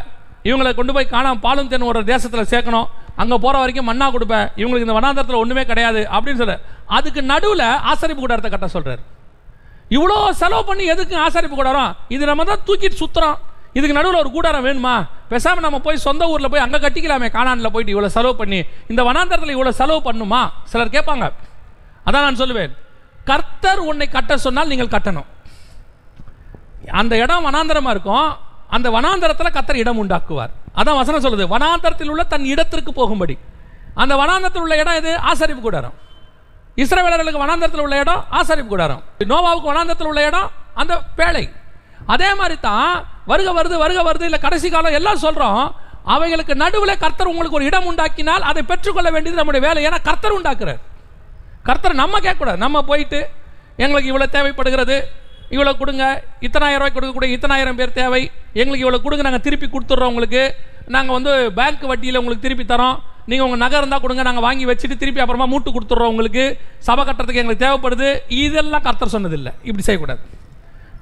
இவங்களை கொண்டு போய் காணாம பாலும் தேன் ஒரு தேசத்தில் சேர்க்கணும், அங்கே போகிற வரைக்கும் மண்ணா கொடுப்பேன், இவங்களுக்கு இந்த வனாந்தரத்தில் ஒன்றுமே கிடையாது அப்படின்னு சொல்கிறார். அதுக்கு நடுவில் ஆசரிப்பு கூடாரத்தை கட்ட சொல்கிறார். இவ்வளோ செலவு பண்ணி எதுக்கு ஆசரிப்பு கூடாரம்? இது நம்ம தான் தூக்கிட்டு சுற்றுறோம், இதுக்கு நடுவில் ஒரு கூடாரம் வேணுமா? பேசாமல் நம்ம போய் சொந்த ஊரில் போய் அங்கே கட்டிக்கலாமே, கானானில் போயிட்டு இவ்வளோ செலவு பண்ணி இந்த வனாந்தரத்தில் இவ்வளோ செலவு பண்ணுமா? சிலர் கேட்பாங்க. அதான் நான் சொல்லுவேன், கர்த்தர் உன்னை கட்ட சொன்னால் நீங்கள் கட்டணும். அந்த இடம் வனாந்தரமாக இருக்கும், அந்த வனாந்தரத்தில் கர்த்தர் இடம் உண்டாக்குவார். அதான் வசனம் சொல்லுது, வனாந்தரத்தில் உள்ள தன் இடத்திற்கு போகும்படி. அந்த வனாந்தரத்தில் உள்ள இடம் இது ஆசரிப்பு கூடாரம். இஸ்ரவேலர்களுக்கு வனாந்தரத்தில் உள்ள இடம் ஆசரிப்பு கூடாரம், நோவாவுக்கு வனாந்தரத்தில் உள்ள இடம் அந்த பேழை. அதே மாதிரி தான் வருக வருது இல்லை கடைசி காலம் எல்லாம் சொல்கிறோம். அவைகளுக்கு நடுவில் கர்த்தர் உங்களுக்கு ஒரு இடம் உண்டாக்கினால் அதை பெற்றுக்கொள்ள வேண்டியது நம்முடைய வேலை. ஏன்னா கர்த்தர் உண்டாக்குறார். கர்த்தர் நம்ம கேட்கக்கூடாது. நம்ம போயிட்டு எங்களுக்கு இவ்வளோ தேவைப்படுகிறது, இவ்வளோ கொடுங்க, இத்தனாயிரம் ரூபாய் கொடுக்கக்கூடிய 1000 பேர் தேவை, எங்களுக்கு இவ்வளோ கொடுங்க, நாங்கள் திருப்பி கொடுத்துட்றோம், உங்களுக்கு நாங்கள் வந்து பேங்க் வட்டியில் உங்களுக்கு திருப்பி தரோம், நீங்கள் உங்கள் நகை இருந்தால் கொடுங்க, நாங்கள் வாங்கி வச்சுட்டு திருப்பி அப்புறமா மூட்டு கொடுத்துட்றோம், உங்களுக்கு சபை கட்டுறதுக்கு எங்களுக்கு தேவைப்படுது. இதெல்லாம் கர்த்தர் சொன்னதில்லை. இப்படி செய்யக்கூடாது.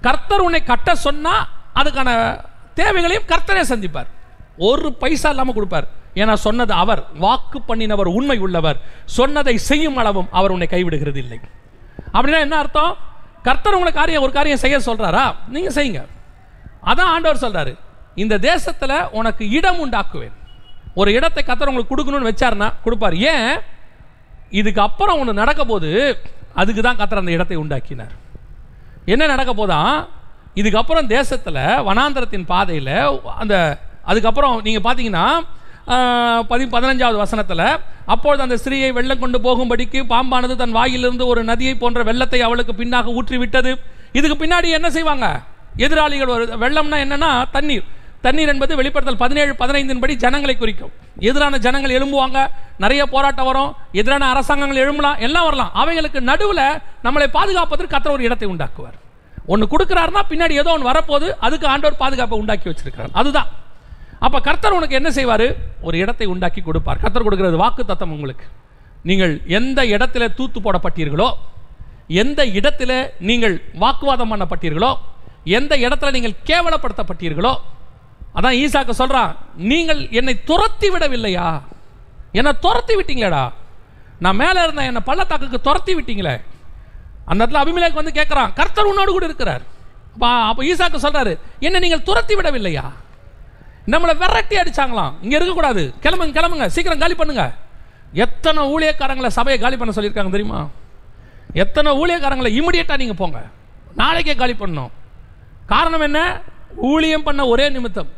கர்த்தர் உன்னை கட்ட சொன்னால் அதுக்கான தேவைகளையும் கர்த்தரே சந்திப்பார். ஒரு பைசா இல்லாமல் கொடுப்பார். ஏன்னா சொன்னது அவர், வாக்கு பண்ணினவர் உண்மை உள்ளவர், சொன்னதை செய்யும் அளவும் அவர் உன்னை கைவிடுகிறது இல்லை. அப்படின்னா என்ன அர்த்தம்? கர்த்தர் உங்களுக்கு ஒரு காரியம் செய்ய சொல்றாரா, நீங்க செய்யுங்க. அதான் ஆண்டவர் சொல்றாரு, இந்த தேசத்துல உனக்கு இடம் உண்டாக்குவேன். ஒரு இடத்தை கர்த்தர் உங்களுக்கு கொடுக்கணும்னு வச்சாருன்னா கொடுப்பார். ஏன்? இதுக்கு அப்புறம் ஒன்று நடக்க போது, அதுக்கு தான் கர்த்தர் அந்த இடத்தை உண்டாக்கினார். என்ன நடக்க போதா? இதுக்கப்புறம் தேசத்தில் வனாந்தரத்தின் பாதையில் அந்த அதுக்கப்புறம் நீங்கள் பார்த்தீங்கன்னா 15வது வசனத்தில், அப்பொழுது அந்த ஸ்திரீயை வெள்ளம் கொண்டு போகும்படிக்கு பாம்பானது தன் வாயிலிருந்து ஒரு நதியை போன்ற வெள்ளத்தை அவளுக்கு பின்னாக ஊற்றி விட்டது. இதுக்கு பின்னாடி என்ன செய்வாங்க? எதிராளிகள். வெள்ளம்னா என்னன்னா தண்ணீர். தண்ணீர் என்பது வெளிப்படுத்தல் 17:15 படி ஜனங்களை குறிக்கும். எதிரான ஜனங்கள் எழும்புவாங்க, நிறைய போராட்டம் வரும், எதிரான அரசாங்கங்கள் எழும்பலாம், எல்லாம் வரலாம். அவைகளுக்கு நடுவில் நம்மளை பாதுகாப்பதற்கு கர்த்தர் ஒரு இடத்தை உண்டாக்குவார். ஒன்று கொடுக்குறாருன்னா பின்னாடி ஏதோ ஒன்று வரப்போது, அதுக்கு ஆண்டவர் பாதுகாப்பை உண்டாக்கி வச்சிருக்கிறார். அதுதான். அப்போ கர்த்தர் உனக்கு என்ன செய்வார்? ஒரு இடத்தை உண்டாக்கி கொடுப்பார். கர்த்தர் கொடுக்கிறது வாக்கு தத்தம் உங்களுக்கு. நீங்கள் எந்த இடத்துல தூத்து போடப்பட்டீர்களோ, எந்த இடத்துல நீங்கள் வாக்குவாதம் பண்ணப்பட்டீர்களோ, எந்த இடத்துல நீங்கள் கேவலப்படுத்தப்பட்டீர்களோ, அதான் ஈசாக்கு சொல்றான், நீங்கள் என்னை துரத்தி விடவில்லையா? என்னை துரத்தி விட்டீங்களேடா, நான் மேலே இருந்த என்னை பள்ளத்தாக்குக்கு துரத்தி விட்டீங்களே. அந்த இடத்துல அபிமெலேக்கு வந்து கேட்குறான், கர்த்தர் உன்னோடு கூட இருக்கிறார். அப்போ ஈசாக்கு சொல்றாரு, என்ன நீங்கள் துரத்தி விடவில்லையா? நம்மளை விரட்டி அடிச்சாங்களாம், இங்கே இருக்கக்கூடாது, கிளம்புங்க கிளம்புங்க, சீக்கிரம் காலி பண்ணுங்க, எத்தனை ஊழியக்காரங்களை சபையை காலி பண்ண சொல்லியிருக்காங்க தெரியுமா? எத்தனை ஊழியக்காரங்களை இமிடியேட்டாக நீங்கள் போங்க, நாளைக்கே காலி பண்ணணும். காரணம் என்ன? ஊழியம் பண்ண ஒரே நிமித்தம்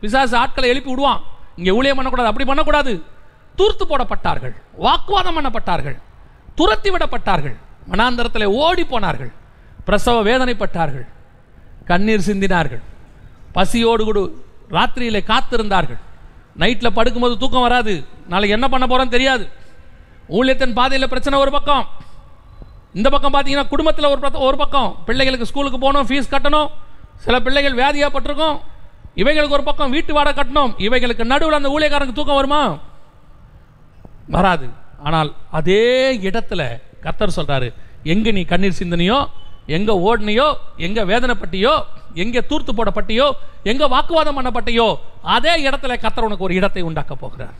பிசாசு ஆட்களை எழுப்பி விடுவான். இங்கே ஊழியம் பண்ணக்கூடாது, அப்படி பண்ணக்கூடாது. தூர்த்து போடப்பட்டார்கள், வாக்குவாதம் பண்ணப்பட்டார்கள், துரத்தி விடப்பட்டார்கள், வனாந்தரத்தில் ஓடி போனார்கள், பிரசவ வேதனைப்பட்டார்கள், கண்ணீர் சிந்தினார்கள், பசியோடு கூட ராத்திரியிலே காத்திருந்தார்கள். நைட்டில் படுக்கும்போது தூக்கம் வராது, நாளைக்கு என்ன பண்ண போகிறோன்னு தெரியாது. ஊழியத்தின் பாதையில் பிரச்சனை ஒரு பக்கம், இந்த பக்கம் பார்த்தீங்கன்னா குடும்பத்தில் ஒரு பக்கம், பிள்ளைகளுக்கு ஸ்கூலுக்கு போகணும், ஃபீஸ் கட்டணும், சில பிள்ளைகள் வியாதியாகப்பட்டிருக்கும், இவைகளுக்கு ஒரு பக்கம் வீட்டு வாடகை கட்டணும். இவைகளுக்கு நடுவில் அந்த ஊழியக்காரனுக்கு தூக்கம் வருமா? வராது. ஆனால் அதே இடத்துல கர்த்தர் சொல்றாரு, எங்க நீ கண்ணீர் சிந்தனையோ, எங்க ஓடனையோ, எங்க வேதனைப்பட்டியோ, எங்க தூர்த்து போடப்பட்டியோ, எங்க வாக்குவாதம் பண்ணப்பட்டியோ, அதே இடத்துல கர்த்தர் உனக்கு ஒரு இடத்தை உண்டாக்க போகிறார்.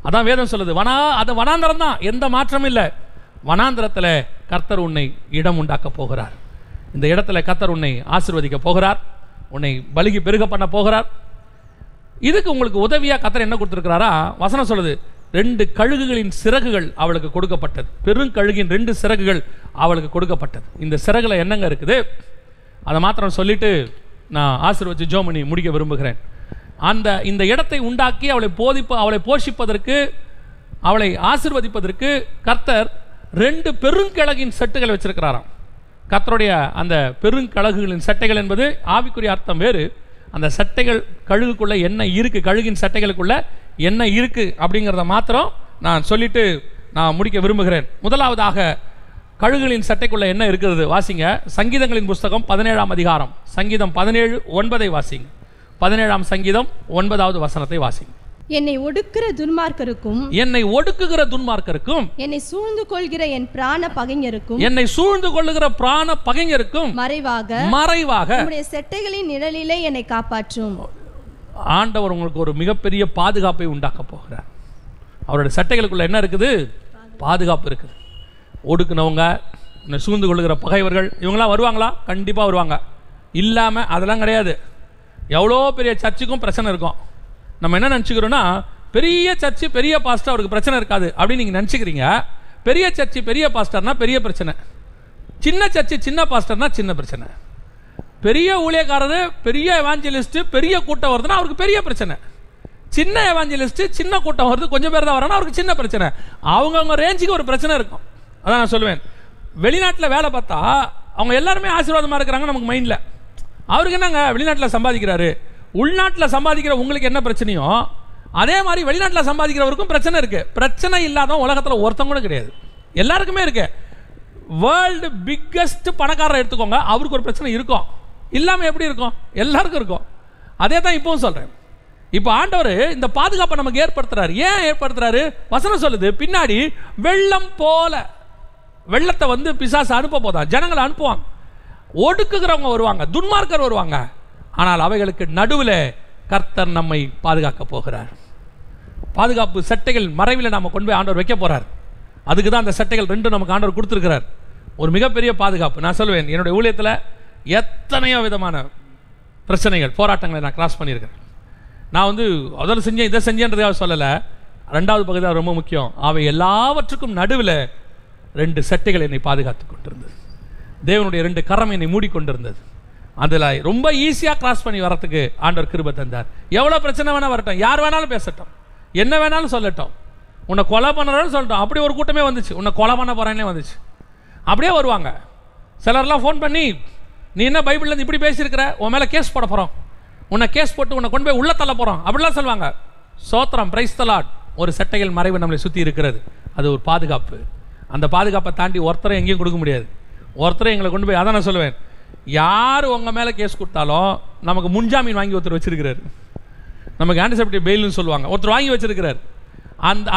அதான் வேதம் சொல்லுது. அது வனாந்தரம் தான், எந்த மாற்றமும் இல்லை. வனாந்தரத்தில் கர்த்தர் உன்னை இடம் உண்டாக்க போகிறார். இந்த இடத்துல கர்த்தர் உன்னை ஆசீர்வதிக்க போகிறார், உன்னை பலுகி பெருக பண்ண போகிறார். இதுக்கு உங்களுக்கு உதவியா கர்த்தர் என்ன கொடுத்திருக்கிறாரா? வசனம் சொல்லுது, 2 கழுகுகளின் சிறகுகள் அவளுக்கு கொடுக்கப்பட்டது. பெருங்கழுகின் 2 சிறகுகள் அவளுக்கு கொடுக்கப்பட்டது. இந்த சிறகுல என்னங்க இருக்குது அதை மாத்திரம் சொல்லிட்டு நான் ஆசீர்வதிச்சு ஜெபம் பண்ணி முடிக்க விரும்புகிறேன். இந்த இடத்தை உண்டாக்கி அவளை போஷிப்பதற்கு, அவளை ஆசீர்வதிப்பதற்கு கர்த்தர் 2 பெருங்கழகின் செட்டுகள் வச்சிருக்கிறாராம். கர்த்தருடைய அந்த பெருங்கழகுகளின் சட்டைகள் என்பது ஆவிக்குரிய அர்த்தம் வேறு. அந்த சட்டைகள் கழுகுக்குள்ள என்ன இருக்கு, கழுகின் சட்டைகளுக்குள்ள என்ன இருக்கு அப்படிங்கிறத மாத்திரம் நான் சொல்லிட்டு நான் முடிக்க விரும்புகிறேன். முதலாவதாக கழுகுகளின் சட்டைக்குள்ள என்ன இருக்கிறது வாசிங்க. சங்கீதங்களின் புஸ்தகம் 17ஆம் அதிகாரம், சங்கீதம் 17:9 வாசிங்க. 17ஆம் சங்கீதம் 9வது வசனத்தை வாசிங்க. என்னை ஒடுக்குகிற துன்மார்க்கருக்கும், என்னை ஒடுக்குகிற துன்மார்க்கருக்கும், என்னை சூழ்ந்து கொள்கிற என் பிராண பகைஞருக்கும், என்னை சூழ்ந்து கொள்ளுகிற பிராண பகைஞருக்கும் மறைவாக உம்முடைய செட்டைகளின் நிழலிலே என்னை காப்பாற்றும். ஆண்டவர் உங்களுக்கு ஒரு மிகப்பெரிய பாதுகாப்பை உண்டாக்க போகிறார். அவருடைய சட்டைகளுக்குள்ள என்ன இருக்குது? பாதுகாப்பு இருக்குது. ஒடுக்குனவங்க, சூழ்ந்து கொள்ளுகிற பகைவர்கள், இவங்களாம் வருவாங்களா? கண்டிப்பாக வருவாங்க. இல்லாமல் அதெல்லாம் கிடையாது. எவ்வளோ பெரிய சர்ச்சுக்கும் பிரச்சனை இருக்கும். நம்ம என்ன நினச்சிக்கிறோன்னா, பெரிய சர்ச்சு பெரிய பாஸ்டர் அவருக்கு பிரச்சனை இருக்காது அப்படின்னு நீங்கள் நினச்சிக்கிறீங்க. பெரிய சர்ச்சு பெரிய பாஸ்டர்னா பெரிய பிரச்சனை, சின்ன சர்ச்சு சின்ன பாஸ்டர்னா சின்ன பிரச்சனை. பெரிய ஊழியக்காரர், பெரிய எவாஞ்சலிஸ்ட், பெரிய கூட்டம் வருதுன்னா அவருக்கு பெரிய பிரச்சனை. சின்ன எவாஞ்சலிஸ்ட், சின்ன கூட்டம் வருது, கொஞ்சம் பேர் தான் வரானா அவருக்கு சின்ன பிரச்சனை. அவங்கவுங்க ரேஞ்சுக்கு ஒரு பிரச்சனை இருக்கும். அதான் நான் சொல்லுவேன், வெளிநாட்டில் வேலை பார்த்தா அவங்க எல்லாருமே ஆசீர்வாதமாக இருக்கிறாங்க நமக்கு மைண்டில். அவருக்கு என்னங்க வெளிநாட்டில் சம்பாதிக்கிறாரு, உள்நாட்டில் சம்பாதிக்கிற உங்களுக்கு என்ன பிரச்சனையோ அதே மாதிரி வெளிநாட்டில் சம்பாதிக்கிறவருக்கும் பிரச்சனை இருக்கு. பிரச்சனை இல்லாதவன் உலகத்தில் ஒருத்தங்க கூட கிடையாது, எல்லாருக்குமே இருக்கு. வேர்ல்டு பிக்கஸ்ட் பணக்காரரை எடுத்துக்கோங்க, அவருக்கு ஒரு பிரச்சனை இருக்கும். இல்லாமல் எப்படி இருக்கும்? எல்லாருக்கும் இருக்கும். அதே தான் இப்பவும் சொல்றேன். இப்போ ஆண்டவர் இந்த பாதுகாப்பை நமக்கு ஏற்படுத்துறாரு. ஏன் ஏற்படுத்துறாரு? வசனம் சொல்லுது, பின்னாடி வெள்ளம் போல வெள்ளத்தை வந்து பிசாசு அனுப்ப போதான், ஜனங்களை அனுப்புவாங்க. ஒடுக்குகிறவங்க வருவாங்க, துன்மார்க்கர் வருவாங்க. ஆனால் அவைகளுக்கு நடுவில் கர்த்தர் நம்மை பாதுகாக்க போகிறார். பாதுகாப்பு சட்டைகள் மறைவில் நாம கொண்டு போய் ஆண்டவர் வைக்க போறார். அதுக்கு தான் அந்த சட்டைகள் 2 நமக்கு ஆண்டவர் கொடுத்துருக்கிறார். ஒரு மிகப்பெரிய பாதுகாப்பு. நான் சொல்லுவேன், என்னுடைய ஊழியத்தில் எத்தனையோ விதமான பிரச்சனைகள், போராட்டங்களை நான் கிராஸ் பண்ணியிருக்கிறேன். நான் வந்து அதில் செஞ்சேன் இதை செஞ்சேன்றதாக சொல்லலை. 2வது பகுதியில் ரொம்ப முக்கியம். அவை எல்லாவற்றுக்கும் நடுவில் 2 சட்டைகள் என்னை பாதுகாத்து கொண்டிருந்தது. தேவனுடைய 2 கரம் என்னை மூடிக்கொண்டிருந்தது. அதில் ரொம்ப ஈஸியாக கிராஸ் பண்ணி வரத்துக்கு ஆண்டவர் கிருபை தந்தார். எவ்வளோ பிரச்சனை வேணால் வரட்டும், யார் வேணாலும் பேசட்டும், என்ன வேணாலும் சொல்லட்டும், உன்னை கொலை பண்ணுறான்னு சொல்லட்டும். அப்படி ஒரு கூட்டமே வந்துச்சு, உன்னை கொலை பண்ண போகிறானே வந்துச்சு. அப்படியே வருவாங்க. சிலர்லாம் ஃபோன் பண்ணி, நீ என்ன பைபிள்லேருந்து இப்படி பேசியிருக்கிற, உன் மேலே கேஸ் போட போகிறோம், உன்னை கேஸ் போட்டு உன்னை கொண்டு போய் உள்ள தள்ள போகிறோம் அப்படிலாம் சொல்லுவாங்க. சோத்திரம், பிரைஸ் தி லார்ட். ஒரு சட்டைகள் மறைவு நம்மளை சுற்றி இருக்கிறது, அது ஒரு பாதுகாப்பு. அந்த பாதுகாப்பை தாண்டி ஒருத்தரை எங்கேயும் கொடுக்க முடியாது. ஒருத்தரை எங்களை கொண்டு போய், அதான் நான் சொல்லுவேன், யார் உங்கள் மேலே கேஸ் கொடுத்தாலும் நமக்கு முன்ஜாமீன் வாங்கி ஒருத்தர் வச்சிருக்கிறார். நமக்கு ஆன்டிசெப்டிவ் பெயில்னு சொல்லுவாங்க, ஒருத்தர் வாங்கி வச்சிருக்கிறார்.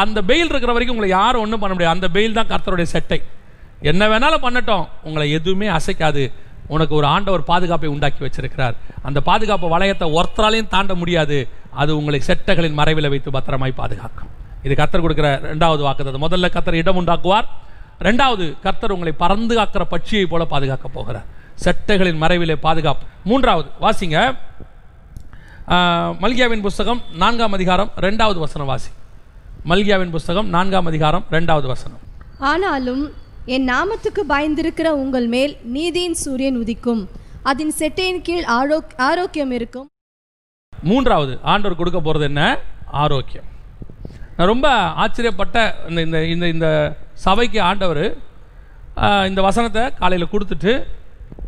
அந்த பெயில் இருக்கிற வரைக்கும் உங்களை யாரும் ஒன்றும் பண்ண முடியாது. அந்த பெயில் தான் கர்த்தருடைய சட்டை. என்ன வேணாலும் பண்ணட்டும், உங்களை எதுவுமே அசைக்காது. உனக்கு ஒரு ஆண்டவர் பாதுகாப்பை உண்டாக்கி வச்சிருக்கிறார். அந்த பாதுகாப்பு வளையத்தை ஒருத்தராலையும் தாண்ட முடியாது. அது உங்களை செட்டைகளின் மறைவில் வைத்து பத்திரமாய் பாதுகாக்கும். இது கர்த்தர் கொடுக்கிற 2வது வாக்குத்தத்தம். முதல்ல கர்த்தர் இடம் உண்டாக்குவார், 2வது கர்த்தர் உங்களை பறந்து காக்கிற பட்சியை போல பாதுகாக்க போகிறார். செட்டைகளின் மறைவிலே பாதுகாப்பு. 3வது வாசிங்க, மல்கியாவின் புஸ்தகம் 4ஆம் அதிகாரம் 2வது வசனம் வாசி. மல்கியாவின் புஸ்தகம் 4ஆம் அதிகாரம் 2வது வசனம். ஆனாலும் என் நாமத்துக்கு பயந்திருக்கிற உங்கள் மேல் நீதியின் சூரியன் உதிக்கும், அதன் செட்டையின் கீழ் ஆரோக்கியம் இருக்கும். 3வது ஆண்டவர் கொடுக்க போகிறது என்ன? ஆரோக்கியம். நான் ரொம்ப ஆச்சரியப்பட்ட இந்த இந்த இந்த சபைக்கு ஆண்டவர் இந்த வசனத்தை காலையில் கொடுத்துட்டு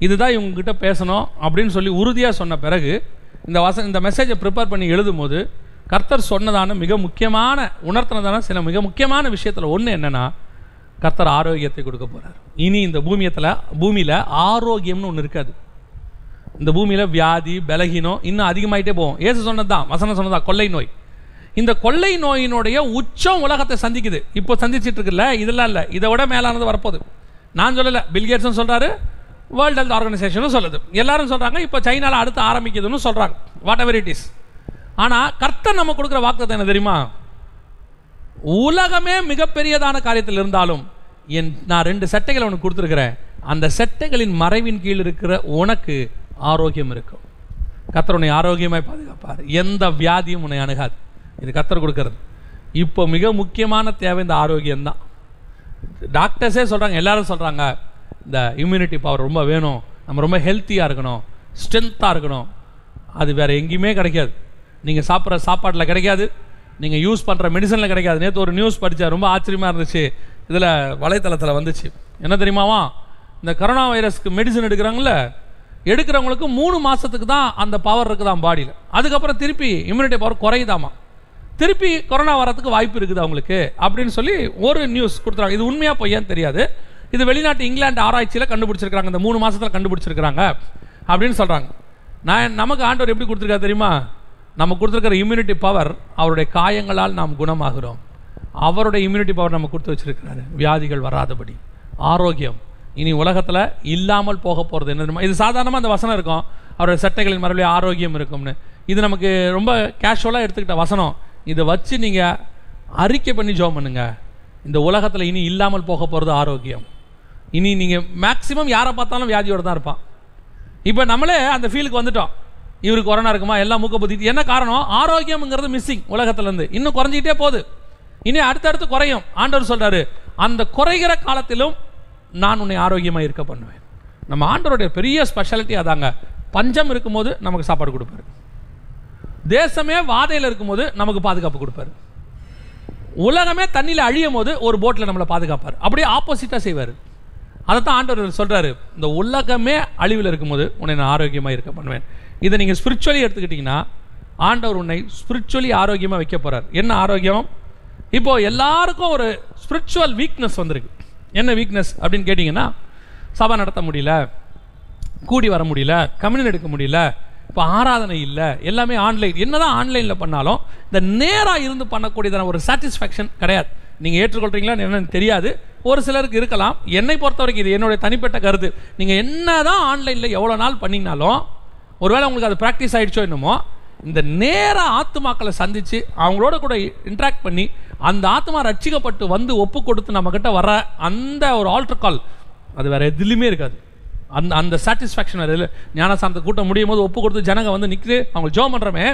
இதுதான் இவங்ககிட்ட பேசணும் அப்படின்னு சொல்லி உறுதியாக சொன்ன பிறகு இந்த மெசேஜை ப்ரிப்பேர் பண்ணி எழுதும் போது கர்த்தர் சொன்னதான மிக முக்கியமான உணர்த்தினதான சில மிக முக்கியமான விஷயத்தில் ஒன்று என்னென்னா, கர்த்தர் ஆரோக்கியத்தை கொடுக்க போகிறார். இனி இந்த பூமியில் ஆரோக்கியம்னு ஒன்று இருக்காது. இந்த பூமியில் வியாதி பலகீனம் இன்னும் அதிகமாகிட்டே போகும். ஏசு சொன்னது தான், வசனம் சொன்னதான், கொள்ளை நோய். இந்த கொள்ளை நோயினுடைய உச்சம் உலகத்தை சந்திக்குது. இப்போ சந்திச்சுட்டு இருக்குல்ல, இதெல்லாம் இல்லை, இதை விட மேலானது வரப்போகுது. நான் சொல்லலை, பில்கேட்ஸும் சொல்கிறாரு, வேர்ல்டு ஹெல்த் ஆர்கனைசேஷனும் சொல்லுது, எல்லாரும் சொல்கிறாங்க. இப்போ சைனாவில் அடுத்து ஆரம்பிக்குதுன்னு சொல்கிறாங்க. What ever it is. ஆனால் கர்த்தர் நம்ம கொடுக்குற வாக்குத்தத்தம் என்ன தெரியுமா? உலகமே மிகப்பெரியதான காரியத்தில் இருந்தாலும் நான் 2 செட்டைகளை உனக்கு கொடுத்துருக்கிறேன், அந்த செட்டைகளின் மறைவின் கீழ் இருக்கிற உனக்கு ஆரோக்கியம் இருக்கும். கர்த்தர் உன்னை ஆரோக்கியமாய் பாதுகாப்பார், எந்த வியாதியும் உன்னை அணுகாது. இது கர்த்தர் கொடுக்கறது. இப்போ மிக முக்கியமான தேவை இந்த ஆரோக்கியம்தான். டாக்டர்ஸே சொல்கிறாங்க, எல்லாரும் சொல்கிறாங்க, இந்த இம்யூனிட்டி பவர் ரொம்ப வேணும், நம்ம ரொம்ப ஹெல்த்தியாக இருக்கணும், ஸ்ட்ரென்த்தாக இருக்கணும். அது வேறு எங்கேயுமே கிடைக்காது. நீங்கள் சாப்பிட்ற சாப்பாட்டில் கிடைக்காது, நீங்கள் யூஸ் பண்ணுற மெடிசனில் கிடைக்காது. நேற்று ஒரு நியூஸ் படித்தா ரொம்ப ஆச்சரியமாக இருந்துச்சு. இதில் வலைத்தளத்தில் வந்துச்சு. என்ன தெரியுமாவா? இந்த கொரோனா வைரஸ்க்கு மெடிசன் எடுக்கிறவங்களுக்கு 3 மாதத்துக்கு தான் அந்த பவர் இருக்குதான் பாடியில். அதுக்கப்புறம் திருப்பி இம்யூனிட்டி பவர் குறையுதாமா, திருப்பி கொரோனா வரத்துக்கு வாய்ப்பு இருக்குது அவங்களுக்கு அப்படின்னு சொல்லி ஒரு நியூஸ் கொடுத்துறாங்க. இது உண்மையாக பொய்யான்னு தெரியாது. இது வெளிநாட்டு இங்கிலாந்து ஆராய்ச்சியில் கண்டுபிடிச்சிருக்காங்க, இந்த 3 மாதத்தில் கண்டுபிடிச்சிருக்கிறாங்க அப்படின்னு சொல்கிறாங்க. நமக்கு ஆண்டவர் எப்படி கொடுத்துருக்காரு தெரியுமா? நம்ம கொடுத்துருக்கிற இம்யூனிட்டி பவர், அவருடைய காயங்களால் நாம் குணமாகிறோம். அவருடைய இம்யூனிட்டி பவர் நம்ம கொடுத்து வச்சிருக்கிறாரு, வியாதிகள் வராதபடி. ஆரோக்கியம் இனி உலகத்தில் இல்லாமல் போக போகிறது என்ன தெரியுமா? இது சாதாரணமாக அந்த வசனம் இருக்கும், அவருடைய சட்டைகளின் மறுபடியும் ஆரோக்கியம் இருக்கும்னு. இது நமக்கு ரொம்ப கேஷுவலாக எடுத்துக்கிட்ட வசனம். இதை வச்சு நீங்கள் அறிக்கை பண்ணி ஜெபம் பண்ணுங்க. இந்த உலகத்தில் இனி இல்லாமல் போக போகிறது ஆரோக்கியம். இனி நீங்கள் மேக்சிமம் யாரை பார்த்தாலும் வியாதியோடு தான் இருப்பான். இப்போ நம்மளே அந்த ஃபீலுக்கு வந்துட்டோம். இவருக்கு கொரோனா இருக்குமா, எல்லாம் மூக்க பொத்திட்டு. என்ன காரணம்? ஆரோக்கியம்ங்கிறது மிஸ்ஸிங் உலகத்துலேருந்து. இன்னும் குறைஞ்சிக்கிட்டே போகுது, இனி அடுத்தடுத்து குறையும். ஆண்டவர் சொல்கிறாரு, அந்த குறைகிற காலத்திலும் நான் உன்னை ஆரோக்கியமாக இருக்க பண்ணுவேன். நம்ம ஆண்டவருடைய பெரிய ஸ்பெஷாலிட்டி அதாங்க. பஞ்சம் இருக்கும்போது நமக்கு சாப்பாடு கொடுப்பாரு, தேசமே வாதையில் இருக்கும்போது நமக்கு பாதுகாப்பு கொடுப்பாரு, உலகமே தண்ணியில் அழியும் போது ஒரு போட்டில் நம்மளை பாதுகாப்பார். அப்படியே ஆப்போசிட்டாக செய்வார். அதைத்தான் ஆண்டவர் சொல்கிறாரு, இந்த உலகமே அழிவில் இருக்கும்போது உன்னை நான் ஆரோக்கியமாக இருக்க பண்ணுவேன். இதை நீங்கள் ஸ்பிரிச்சுவலி எடுத்துக்கிட்டிங்கன்னா ஆண்டவர் உன்னை ஸ்பிரிச்சுவலி ஆரோக்கியமாக வைக்க போகிறார். என்ன ஆரோக்கியம்? இப்போது எல்லாருக்கும் ஒரு ஸ்பிரிச்சுவல் வீக்னஸ் வந்திருக்கு. என்ன வீக்னஸ் அப்படின்னு கேட்டிங்கன்னா, சபை நடத்த முடியல, கூடி வர முடியல, கம்யூனியன் எடுக்க முடியல, இப்போ ஆராதனை இல்லை, எல்லாமே ஆன்லைன். என்னதான் ஆன்லைனில் பண்ணாலும் இந்த நேராக இருந்து பண்ணக்கூடியதான ஒரு சாட்டிஸ்ஃபேக்ஷன் கிடையாது. நீங்கள் ஏற்றுக்கொள்கிறீங்களான்னு என்னன்னு தெரியாது, ஒரு சிலருக்கு இருக்கலாம். என்னை பொறுத்த வரைக்கும் இது என்னுடைய தனிப்பட்ட கருத்து. நீங்கள் என்ன தான் ஆன்லைனில் எவ்வளோ நாள் பண்ணிங்கனாலும், ஒருவேளை உங்களுக்கு அது ப்ராக்டிஸ் ஆகிடுச்சோ என்னமோ, இந்த நேராக ஆத்துமாக்களை சந்தித்து அவங்களோட கூட இன்ட்ராக்ட் பண்ணி அந்த ஆத்மா ரட்சிக்கப்பட்டு வந்து ஒப்பு கொடுத்து நம்மக்கிட்ட வர அந்த ஒரு ஆல்டர் கால், அது வேறு எதுலையுமே இருக்காது. அந்த சாட்டிஸ்ஃபேக்ஷன் வேறு இல்லை. ஞானசானத்தை கூட்டம் முடியும் போது ஒப்பு கொடுத்து ஜனங்க வந்து நிற்குது, அவங்க ஜோம் பண்ணுறமே,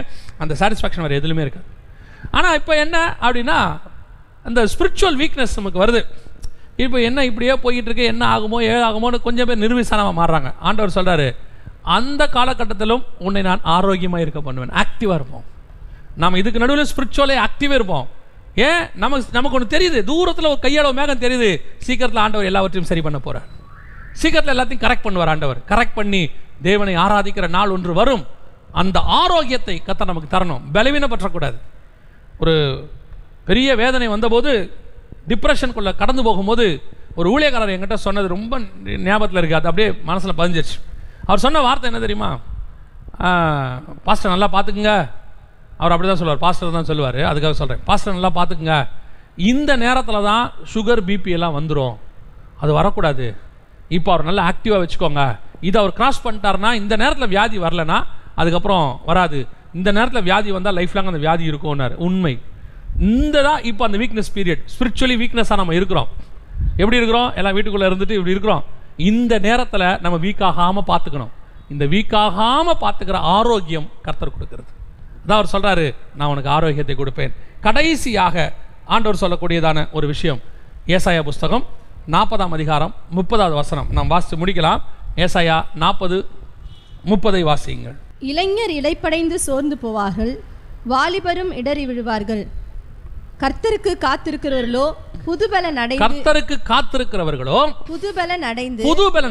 அந்த சாட்டிஸ்ஃபேக்ஷன் வேறு எதுலையுமே இருக்காது. ஆனால் இப்போ என்ன அப்படின்னா, அந்த ஸ்பிரிச்சுவல் வீக்னஸ் நமக்கு வருது. இப்போ என்ன இப்படியே போய்கிட்டு இருக்கு, என்ன ஆகுமோ ஏதாகுமோன்னு கொஞ்சம் பேர் நிர்விசானமாக மாறுறாங்க. ஆண்டவர் சொல்கிறாரு, அந்த காலகட்டத்திலும் உன்னை நான் ஆரோக்கியமாக இருக்க பண்ணுவேன், ஆக்டிவாக இருப்போம். நம்ம இதுக்கு நடுவில் ஸ்பிரிச்சுவலே ஆக்டிவாக இருப்போம். ஏன்? நமக்கு ஒன்று தெரியுது, தூரத்தில் ஒரு கையளவு மேகம் தெரியுது, சீக்கிரத்தில் ஆண்டவர் எல்லாவற்றையும் சரி பண்ண போகிறார், சீக்கிரத்தில் எல்லாத்தையும் கரெக்ட் பண்ணுவார். ஆண்டவர் கரெக்ட் பண்ணி தேவனை ஆராதிக்கிற நாள் ஒன்று வரும். அந்த ஆரோக்கியத்தை கர்த்தர் நமக்கு தரணும், பலவீனப்பற்றக்கூடாது. ஒரு பெரிய வேதனை வந்தபோது, டிப்ரெஷனுக்குள்ளே கடந்து போகும்போது ஒரு ஊழியக்காரர் என்கிட்ட சொன்னது ரொம்ப ஞாபகத்தில் இருக்குது, அது அப்படியே மனசில் பதிஞ்சிருச்சு. அவர் சொன்ன வார்த்தை என்ன தெரியுமா? பாஸ்டர் நல்லா பார்த்துக்குங்க. அவர் அப்படி தான் சொல்லுவார், பாஸ்டர் தான் சொல்லுவார், அதுக்காக சொல்கிறேன். பாஸ்டர் நல்லா பார்த்துக்குங்க, இந்த நேரத்தில் தான் சுகர் பிபி எல்லாம் வந்துடும், அது வரக்கூடாது. இப்போ அவர் நல்லா ஆக்டிவாக வச்சுக்கோங்க. இதை அவர் கிராஸ் பண்ணிட்டாருன்னா, இந்த நேரத்தில் வியாதி வரலன்னா அதுக்கப்புறம் வராது, இந்த நேரத்தில் வியாதி வந்தால் லைஃப் லாங் அந்த வியாதி இருக்கும்னார். உண்மை. இந்த தான் இப்போ அந்த வீக்னஸ் பீரியட். ஸ்பிரிச்சுவலி வீக்னஸாக நம்ம இருக்கிறோம். எப்படி இருக்கிறோம்? எல்லாம் வீட்டுக்குள்ளே இருந்துட்டு இப்படி இருக்கிறோம். இந்த நேரத்தில் நம்ம வீக்காகாமல் பார்த்துக்கணும். இந்த வீக்காகாமல் பார்த்துக்கிற ஆரோக்கியம் கர்த்தர் கொடுக்கிறது. அதான் அவர் சொல்கிறாரு, நான் உனக்கு ஆரோக்கியத்தை கொடுப்பேன். கடைசியாக ஆண்டவர் சொல்லக்கூடியதான ஒரு விஷயம். ஏசாயா புஸ்தகம் 40ஆம் அதிகாரம் 30வது வசனம் நாம் வாசித்து முடிக்கலாம். ஏசாயா 40:30 வாசியுங்கள். இளைஞர் இளைப்படைந்து சோர்ந்து போவார்கள், வாலிபரும் இடறி விழுவார்கள். கர்த்தருக்கு காத்திருக்கிறவர்களோ புதுபலன் அடைந்து கர்த்தருக்கு காத்திருக்கிறவர்களோ புதுபலன்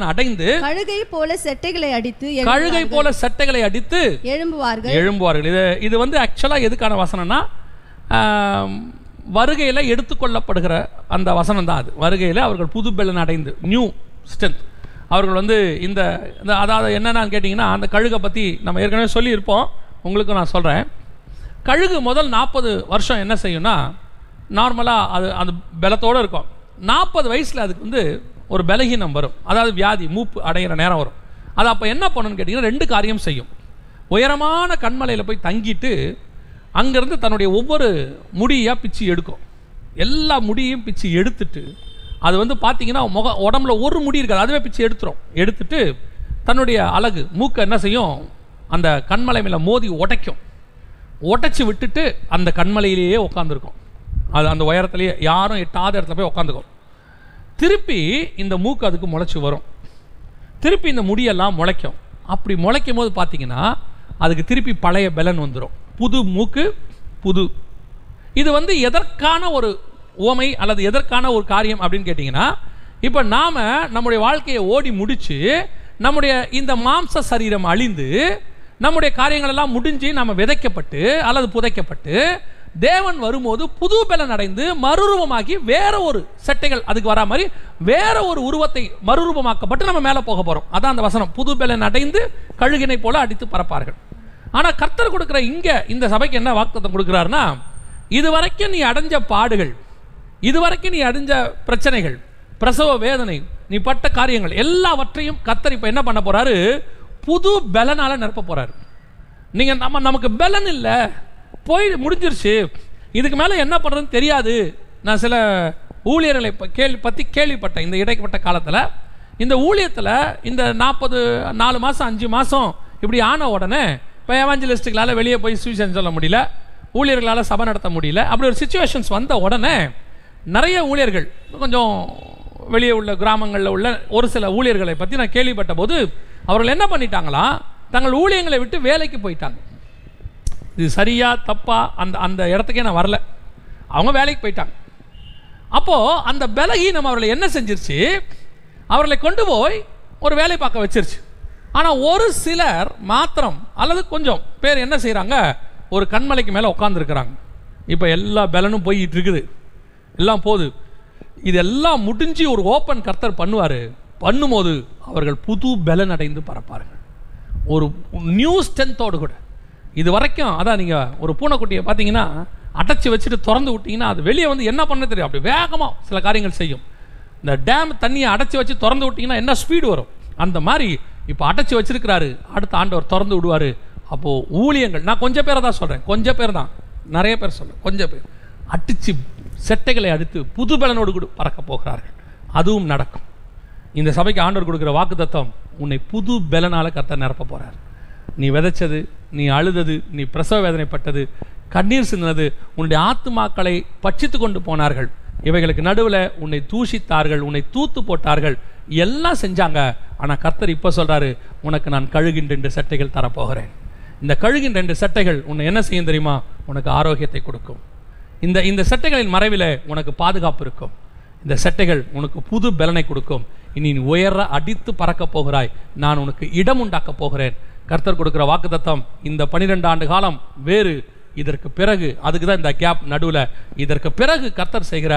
அடைந்து கழுகை போல செட்டைகளை அடித்து எழும்புவார்கள். இது வந்து ஆக்சுவலா எதுக்கான வசனம்னா, வருகையில எடுத்துக்கொள்ளப்படுகிற அந்த வசனம் தான் அது. வருகையில அவர்கள் புதுபலன் அடைந்து, நியூ ஸ்ட்ரென்த், அவர்கள் வந்து இந்த அதாவது என்னென்னு கேட்டிங்கன்னா, அந்த கழுகை பற்றி நம்ம ஏற்கனவே சொல்லியிருப்போம், உங்களுக்கும் நான் சொல்கிறேன். கழுகு முதல் 40 வருஷம் என்ன செய்யும்னா, நார்மலாக அது அந்த பலத்தோடு இருக்கும். 40 வயசில் அதுக்கு வந்து ஒரு பலகீனம் வரும், அதாவது வியாதி, மூப்பு அடைகிற நேரம் வரும். அது அப்போ என்ன பண்ணணும்னு கேட்டிங்கன்னா, 2 காரியம் செய்யும். உயரமான கண்மலையில் போய் தங்கிட்டு அங்கேருந்து தன்னுடைய ஒவ்வொரு முடியாக பிச்சு எடுக்கும். எல்லா முடியையும் பிச்சு எடுத்துட்டு, அது வந்து பார்த்தீங்கன்னா உடம்புல ஒரு முடி இருக்காது, அதுவே பிச்சு எடுத்துட்டு தன்னுடைய அழகு மூக்கை என்ன செய்யும், அந்த கண்மலை மேலே மோதி உடைச்சி விட்டுட்டு அந்த கண்மலையிலேயே உட்காந்துருக்கும். அது அந்த உயரத்துலேயே யாரும் எட்டாத இடத்துல போய் உட்காந்துக்கும். திருப்பி இந்த மூக்கு அதுக்கு முளைச்சி வரும், திருப்பி இந்த முடியெல்லாம் முளைக்கும். அப்படி முளைக்கும் போது பார்த்தீங்கன்னா அதுக்கு திருப்பி பழைய பலன் வந்துடும், புது மூக்கு புது. இது வந்து எதற்கான ஒரு உவமை அல்லது எதற்கான ஒரு காரியம் அப்படின்னு கேட்டிங்கன்னா, இப்போ நாம் நம்முடைய வாழ்க்கையை ஓடி முடித்து நம்முடைய இந்த மாம்ச சரீரம் அழிந்து நம்முடைய காரியங்கள் எல்லாம் முடிஞ்சு நம்ம விதைக்கப்பட்டு அல்லது புதைக்கப்பட்டு தேவன் வரும்போது புது பலன் அடைந்து மறுரூபமாகி வேற ஒரு செட்டைகள் அதுக்கு வரா மாதிரி வேற ஒரு உருவத்தை மறுரூபமாக்கப்பட்டு நம்ம மேலே போக போகிறோம். அதான் அந்த வசனம், புது பலன் அடைந்து கழுகினை போல அடித்து பறப்பார்கள். ஆனால் கர்த்தர் கொடுக்குற இங்கே இந்த சபைக்கு என்ன வாக்குத்தத்தம் கொடுக்குறாருன்னா, இதுவரைக்கும் நீ அடைஞ்ச பாடுகள், இதுவரைக்கும் நீ அடைஞ்ச பிரச்சனைகள், பிரசவ வேதனை, நீ பட்ட காரியங்கள் எல்லாவற்றையும் கர்த்தர் இப்போ என்ன பண்ண போறாரு, புது பலனால நிரப்ப போறாரு. நீங்க நமக்கு பலன் இல்லை, போய் முடிஞ்சிருச்சு, இதுக்கு மேலே என்ன பண்ணுறதுன்னு தெரியாது. நான் சில ஊழியர்களை பற்றி கேள்விப்பட்டேன். இந்த இடைப்பட்ட காலத்தில் இந்த ஊழியத்தில் இந்த 4 மாதம் 5 மாதம் இப்படி ஆன உடனே இப்போ எவாஞ்சலிஸ்டுகளால் வெளியே போய் சுவிசேஷம் சொல்ல முடியல, ஊழியர்களால் சபை நடத்த முடியல. அப்படி ஒரு சிச்சுவேஷன்ஸ் வந்த உடனே நிறைய ஊழியர்கள், கொஞ்சம் வெளியே உள்ள கிராமங்களில் உள்ள ஒரு சில ஊழியர்களை பற்றி நான் கேள்விப்பட்ட போது அவர்கள் என்ன பண்ணிட்டாங்களா, தங்கள் ஊழியங்களை விட்டு வேலைக்கு போயிட்டாங்க. இது சரியா தப்பா அந்த இடத்துக்கே நான் வரல, அவங்க வேலைக்கு போயிட்டாங்க. அப்போது அந்த பலகீனம் அவர்களை என்ன செஞ்சிருச்சு, அவர்களை கொண்டு போய் ஒரு வேலை பார்க்க வச்சிருச்சு. ஆனால் ஒரு சிலர் மாத்திரம் அல்லது கொஞ்சம் பேர் என்ன செய்கிறாங்க, ஒரு கண்மலைக்கு மேலே உட்காந்துருக்கிறாங்க. இப்போ எல்லா பலனும் போயிட்டு இருக்குது, எல்லாம் போகுது. இதெல்லாம் முடிஞ்சு ஒரு ஓப்பன் கர்த்தர் பண்ணுவார். பண்ணும்போது அவர்கள் புது பலன் அடைந்து பறப்பார்கள், ஒரு நியூ ஸ்ட்ரென்த்தோடு கூட. இது வரைக்கும் அதான் நீங்கள் ஒரு பூனைக்குட்டியை பார்த்தீங்கன்னா அடைச்சி வச்சுட்டு திறந்து விட்டிங்கன்னா அது வெளியே வந்து என்ன பண்ண தெரியும், அப்படி வேகமாக சில காரியங்கள் செய்யும். இந்த டேம் தண்ணியை அடைச்சி வச்சு திறந்து விட்டிங்கன்னா என்ன ஸ்பீடு வரும், அந்த மாதிரி இப்போ அடைச்சி வச்சிருக்கிறாரு, அடுத்த ஆண்டவர் திறந்து விடுவார். அப்போது ஊழியங்கள், நான் கொஞ்சம் பேரை தான் சொல்கிறேன், கொஞ்சம் பேர் தான், நிறைய பேர் சொல்கிறேன், கொஞ்சம் பேர் அடித்து செட்டைகளை அடித்து புது பலனோடு கூட பறக்க போகிறார்கள். அதுவும் நடக்கும். இந்த சபைக்கு ஆண்டவர் கொடுக்குற வாக்குத்தத்தம், உன்னை புது பலனால் கர்த்தர் நிரப்ப போகிறார். நீ விதைச்சது, நீ அழுதது, நீ பிரசவ வேதனைப்பட்டது, கண்ணீர் சிந்தினது, உன்னுடைய ஆத்துமாக்களை பட்சித்து கொண்டு போனார்கள். இவைகளுக்கு நடுவில் உன்னை தூஷித்தார்கள், உன்னை தூத்து போட்டார்கள், எல்லாம் செஞ்சாங்க. ஆனால் கர்த்தர் இப்போ சொல்கிறாரு, உனக்கு நான் கழுகின் 2 சட்டைகள் தரப்போகிறேன். இந்த கழுகின் 2 சட்டைகள் உன்னை என்ன செய்யும் தெரியுமா, உனக்கு ஆரோக்கியத்தை கொடுக்கும். இந்த சட்டைகளின் மறைவில் உனக்கு பாதுகாப்பு இருக்கும். இந்த சட்டைகள் உனக்கு புது பலனை கொடுக்கும். இனி நீ உயர அடித்து பறக்க போகிறாய், நான் உனக்கு இடம் உண்டாக்க போகிறேன். கர்த்தர் கொடுக்குற வாக்குத்தத்தம் இந்த 12 ஆண்டு காலம் வேறு. இதற்கு பிறகு, அதுக்கு தான் இந்த கேப் நடுவில், இதற்கு பிறகு கர்த்தர் செய்கிற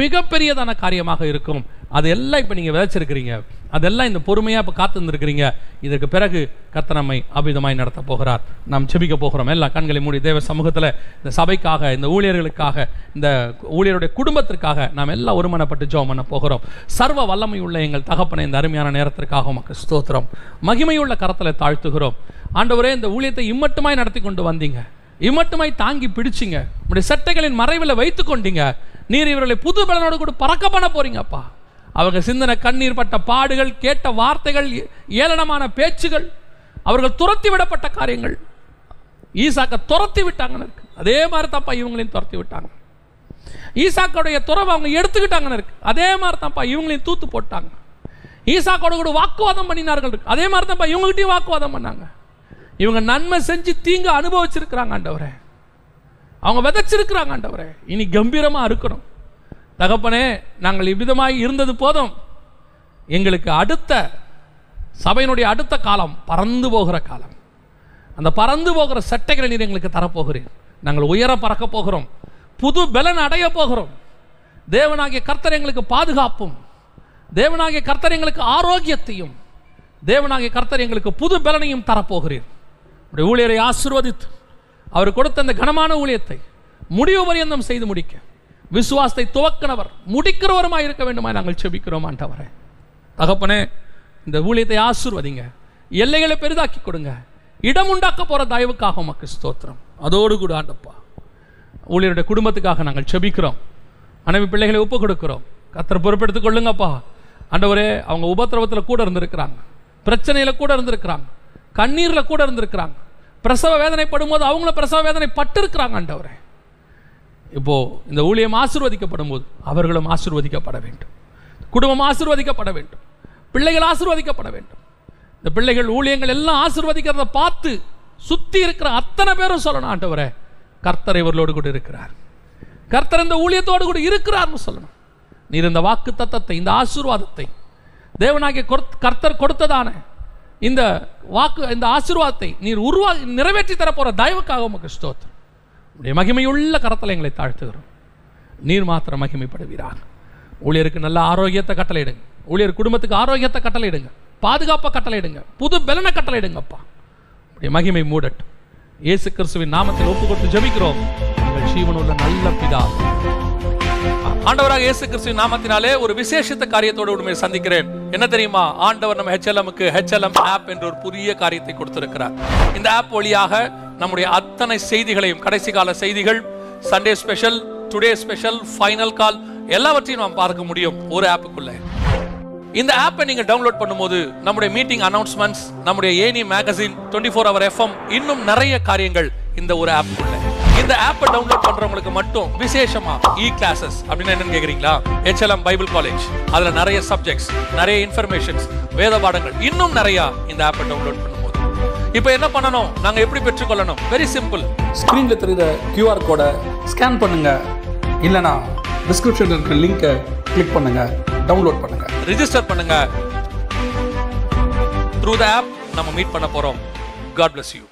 மிகப்பெரியதான காரியமாக இருக்கும். அதெல்லாம் இப்போ நீங்கள் விதைச்சிருக்கிறீங்க, அதெல்லாம் இந்த பொறுமையாக இப்போ காத்துருந்துருக்கிறீங்க. இதற்கு பிறகு கர்த்தர் நம்மை அபிதமாய் நடத்த போகிறார். நாம் செபிக்க போகிறோம். எல்லாம் கண்களை மூடி தேவ சமூகத்தில் இந்த சபைக்காக, இந்த ஊழியர்களுக்காக, இந்த ஊழியருடைய குடும்பத்திற்காக நாம் எல்லாம் ஒருமனப்பட்டு ஜெபம் பண்ண போகிறோம். சர்வ வல்லமை உள்ள எங்கள் தகப்பனை, இந்த அருமையான நேரத்திற்காக உமக்கு ஸ்தோத்திரம். மகிமையுள்ள கரத்தில் தாழ்த்துகிறோம். ஆண்டவரே, இந்த ஊழியத்தை இம்மட்டுமாய் நடத்தி கொண்டு வந்தீங்க, இம்மட்டுமாய் தாங்கி பிடிச்சிங்க, உங்களுடைய சட்டைகளின் மறைவில் வைத்து கொண்டீங்க. நீர் இவர்களை புது பலனோடு கூட பறக்க பண்ண போறீங்கப்பா. அவங்க சிந்தனை கண்ணீர் பட்ட பாடுகள், கேட்ட வார்த்தைகள், ஏளனமான பேச்சுகள், அவர்கள் துரத்தி விடப்பட்ட காரியங்கள், ஈசாக்க துரத்தி விட்டாங்கன்னு இருக்கு. அதே மாதிரி தப்பா இவங்களையும் துரத்தி விட்டாங்க. ஈசாக்கோடைய துறவை அவங்க எடுத்துக்கிட்டாங்கன்னு இருக்கு. அதே மாதிரி தான்ப்பா இவங்களையும் தூத்து போட்டாங்க. ஈசாக்கோட கூட வாக்குவாதம் பண்ணினார்கள் இருக்கு. அதே மாதிரி தான்ப்பா இவங்ககிட்டயும் வாக்குவாதம் பண்ணாங்க. இவங்க நன்மை செஞ்சு தீங்கு அனுபவிச்சிருக்கிறாங்க ஆண்டவரே, அவங்க விதைச்சிருக்கிறாங்க ஆண்டவரே. இனி கம்பீரமா இருக்கணும் தகப்பனே. நாங்கள் இவ்விதமாய் இருந்தது போதும், எங்களுக்கு அடுத்த சபையினுடைய அடுத்த காலம் பறந்து போகிற காலம். அந்த பறந்து போகிற சட்டைகளை நீர் எங்களுக்கு தரப்போகிறீர். நாங்கள் உயர பறக்க போகிறோம், புது பலன் அடைய போகிறோம். தேவனாகிய கர்த்தர் எங்களுக்கு பாதுகாப்பும், தேவனாகிய கர்த்தர் எங்களுக்கு ஆரோக்கியத்தையும், தேவனாகிய கர்த்தர் எங்களுக்கு புது பலனையும் தரப்போகிறீர். ஊழியரை ஆசீர்வதித்து அவர் கொடுத்த அந்த கனமான ஊழியத்தை முடிவு பரியந்தம் செய்து முடிக்க விசுவாசத்தை துவக்கினவர் முடிக்கிறவருமாய் இருக்க வேண்டுமாய் நாங்கள் செபிக்கிறோம் ஆண்டவரே. தகப்பனே, இந்த ஊழியத்தை ஆசீர்வதிங்க, எல்லைகளை பெரிதாக்கி கொடுங்க, இடம் உண்டாக்க போற தயவுக்காக உமக்கு ஸ்தோத்திரம். அதோடு கூட ஆண்டப்பா ஊழியருடைய குடும்பத்துக்காக நாங்கள் செபிக்கிறோம். மனைவி பிள்ளைகளை ஒப்பு கொடுக்கிறோம். கர்த்தர் பொறுப்பெடுத்துக் கொள்ளுங்கப்பா ஆண்டவரே. அவங்க உபத்திரவத்தில் கூட இருந்திருக்கிறாங்க, பிரச்சனையில கூட இருந்திருக்கிறாங்க, கண்ணீர்ல கூட இருந்திருக்கிறாங்க, பிரசவ வேதனைப்படும் போது அவங்கள பிரசவ வேதனை பட்டு இருக்கிறாங்க ஆண்டவரே. இப்போ இந்த ஊழியம் ஆசீர்வதிக்கப்படும் போது அவர்களும் ஆசீர்வதிக்கப்பட வேண்டும், குடும்பம் ஆசீர்வதிக்கப்பட வேண்டும், பிள்ளைகள் ஆசீர்வதிக்கப்பட வேண்டும். இந்த பிள்ளைகள் ஊழியங்கள் எல்லாம் ஆசீர்வதிக்கிறத பார்த்து சுத்தி இருக்கிற அத்தனை பேரும் சொல்லணும் ஆண்டவரே, கர்த்தர் இவர்களோடு கூட இருக்கிறார், கர்த்தர் இந்த ஊழியத்தோடு கூட இருக்கிறார்னு சொல்லணும். நீர் இந்த வாக்கு தத்தத்தை, இந்த ஆசீர்வாதத்தை, தேவனாகிய கர்த்தர் கொடுத்ததான இந்த வாக்கு, இந்த ஆசீர்வாதத்தை நீர் நிறைவேற்றி தரப்போற தயவுக்காக உமக்கு ஸ்தோத்திரம். உடைய மகிமையுள்ள கரத்தில் எங்களை தாழ்த்துகிறோம். நீர் மாத்திரம் மகிமைப்படுவீராக. ஊழியருக்கு நல்ல ஆரோக்கியத்தை கட்டளையிடுங்க, ஊழியர் குடும்பத்துக்கு ஆரோக்கியத்தை கட்டளையிடுங்க, பாதுகாப்பை கட்டளையிடுங்க, புது பலனை கட்டளையிடுங்கப்பா. உடைய மகிமை மூடட்டும். இயேசு கிறிஸ்துவின் நாமத்தில் ஒப்பு கொடுத்து ஜெபிக்கிறோம் எங்கள் ஜீவனுள்ள நல்ல பிதாவே. ஆண்டவராக இயேசு கிறிஸ்துவின் நாமத்தினாலே ஒரு விசேஷித்த காரியத்தோடு உண்மையை சந்திக்கிறேன். என்ன தெரியுமா? ஆண்டவர் நம்ம HLMக்கு HLM ஆப் என்ற ஒரு புதிய காரியத்தை கொடுத்திருக்கிறார். இந்த ஆப் வழியாக நம்முடைய அத்தனை செய்திகளையும், கடைசி கால செய்திகள், Sunday special, today special, final கால் எல்லாவற்றையும் நாம் பார்க்க முடியும் ஒரு ஆப்புக்குள்ள. இந்த ஆப்பை நீங்க டவுன்லோட் பண்ணும்போது நம்முடைய மீட்டிங் அனௌன்ஸ்மெண்ட்ஸ், நம்முடைய ஏனி மேகசின், 24 hour FM, இன்னும் நிறைய காரியங்கள் இந்த ஒரு ஆப்புக்குள்ள. இந்த ஆப்பை டவுன்லோட் பண்றவங்களுக்கு மட்டும் விசேஷமா கிளாஸஸ் அப்படின்னா என்னன்னு கேக்குறீங்களா? HLM பைபிள் காலேஜ், அதுல நிறைய சப்ஜெக்ட்ஸ், நிறைய இன்ஃபர்மேஷன்ஸ், வேத பாடங்கள், இன்னும் நிறைய இந்த ஆப்பை டவுன்லோட் பண்ணும்போது. இப்போ என்ன பண்ணணும், நாங்க எப்படி பெற்றுக்கொள்ளணும்? Very simple. ஸ்கிரீன்ல தெரியுற QR கோடை ஸ்கேன் பண்ணுங்க, இல்லனா டிஸ்கிரிப்ஷன்ல இருக்கிற லிங்கை கிளிக் பண்ணுங்க, டவுன்லோட் பண்ணுங்க, ரெஜிஸ்டர் பண்ணுங்க. Through the app நம்ம மீட் பண்ண போறோம். God bless you.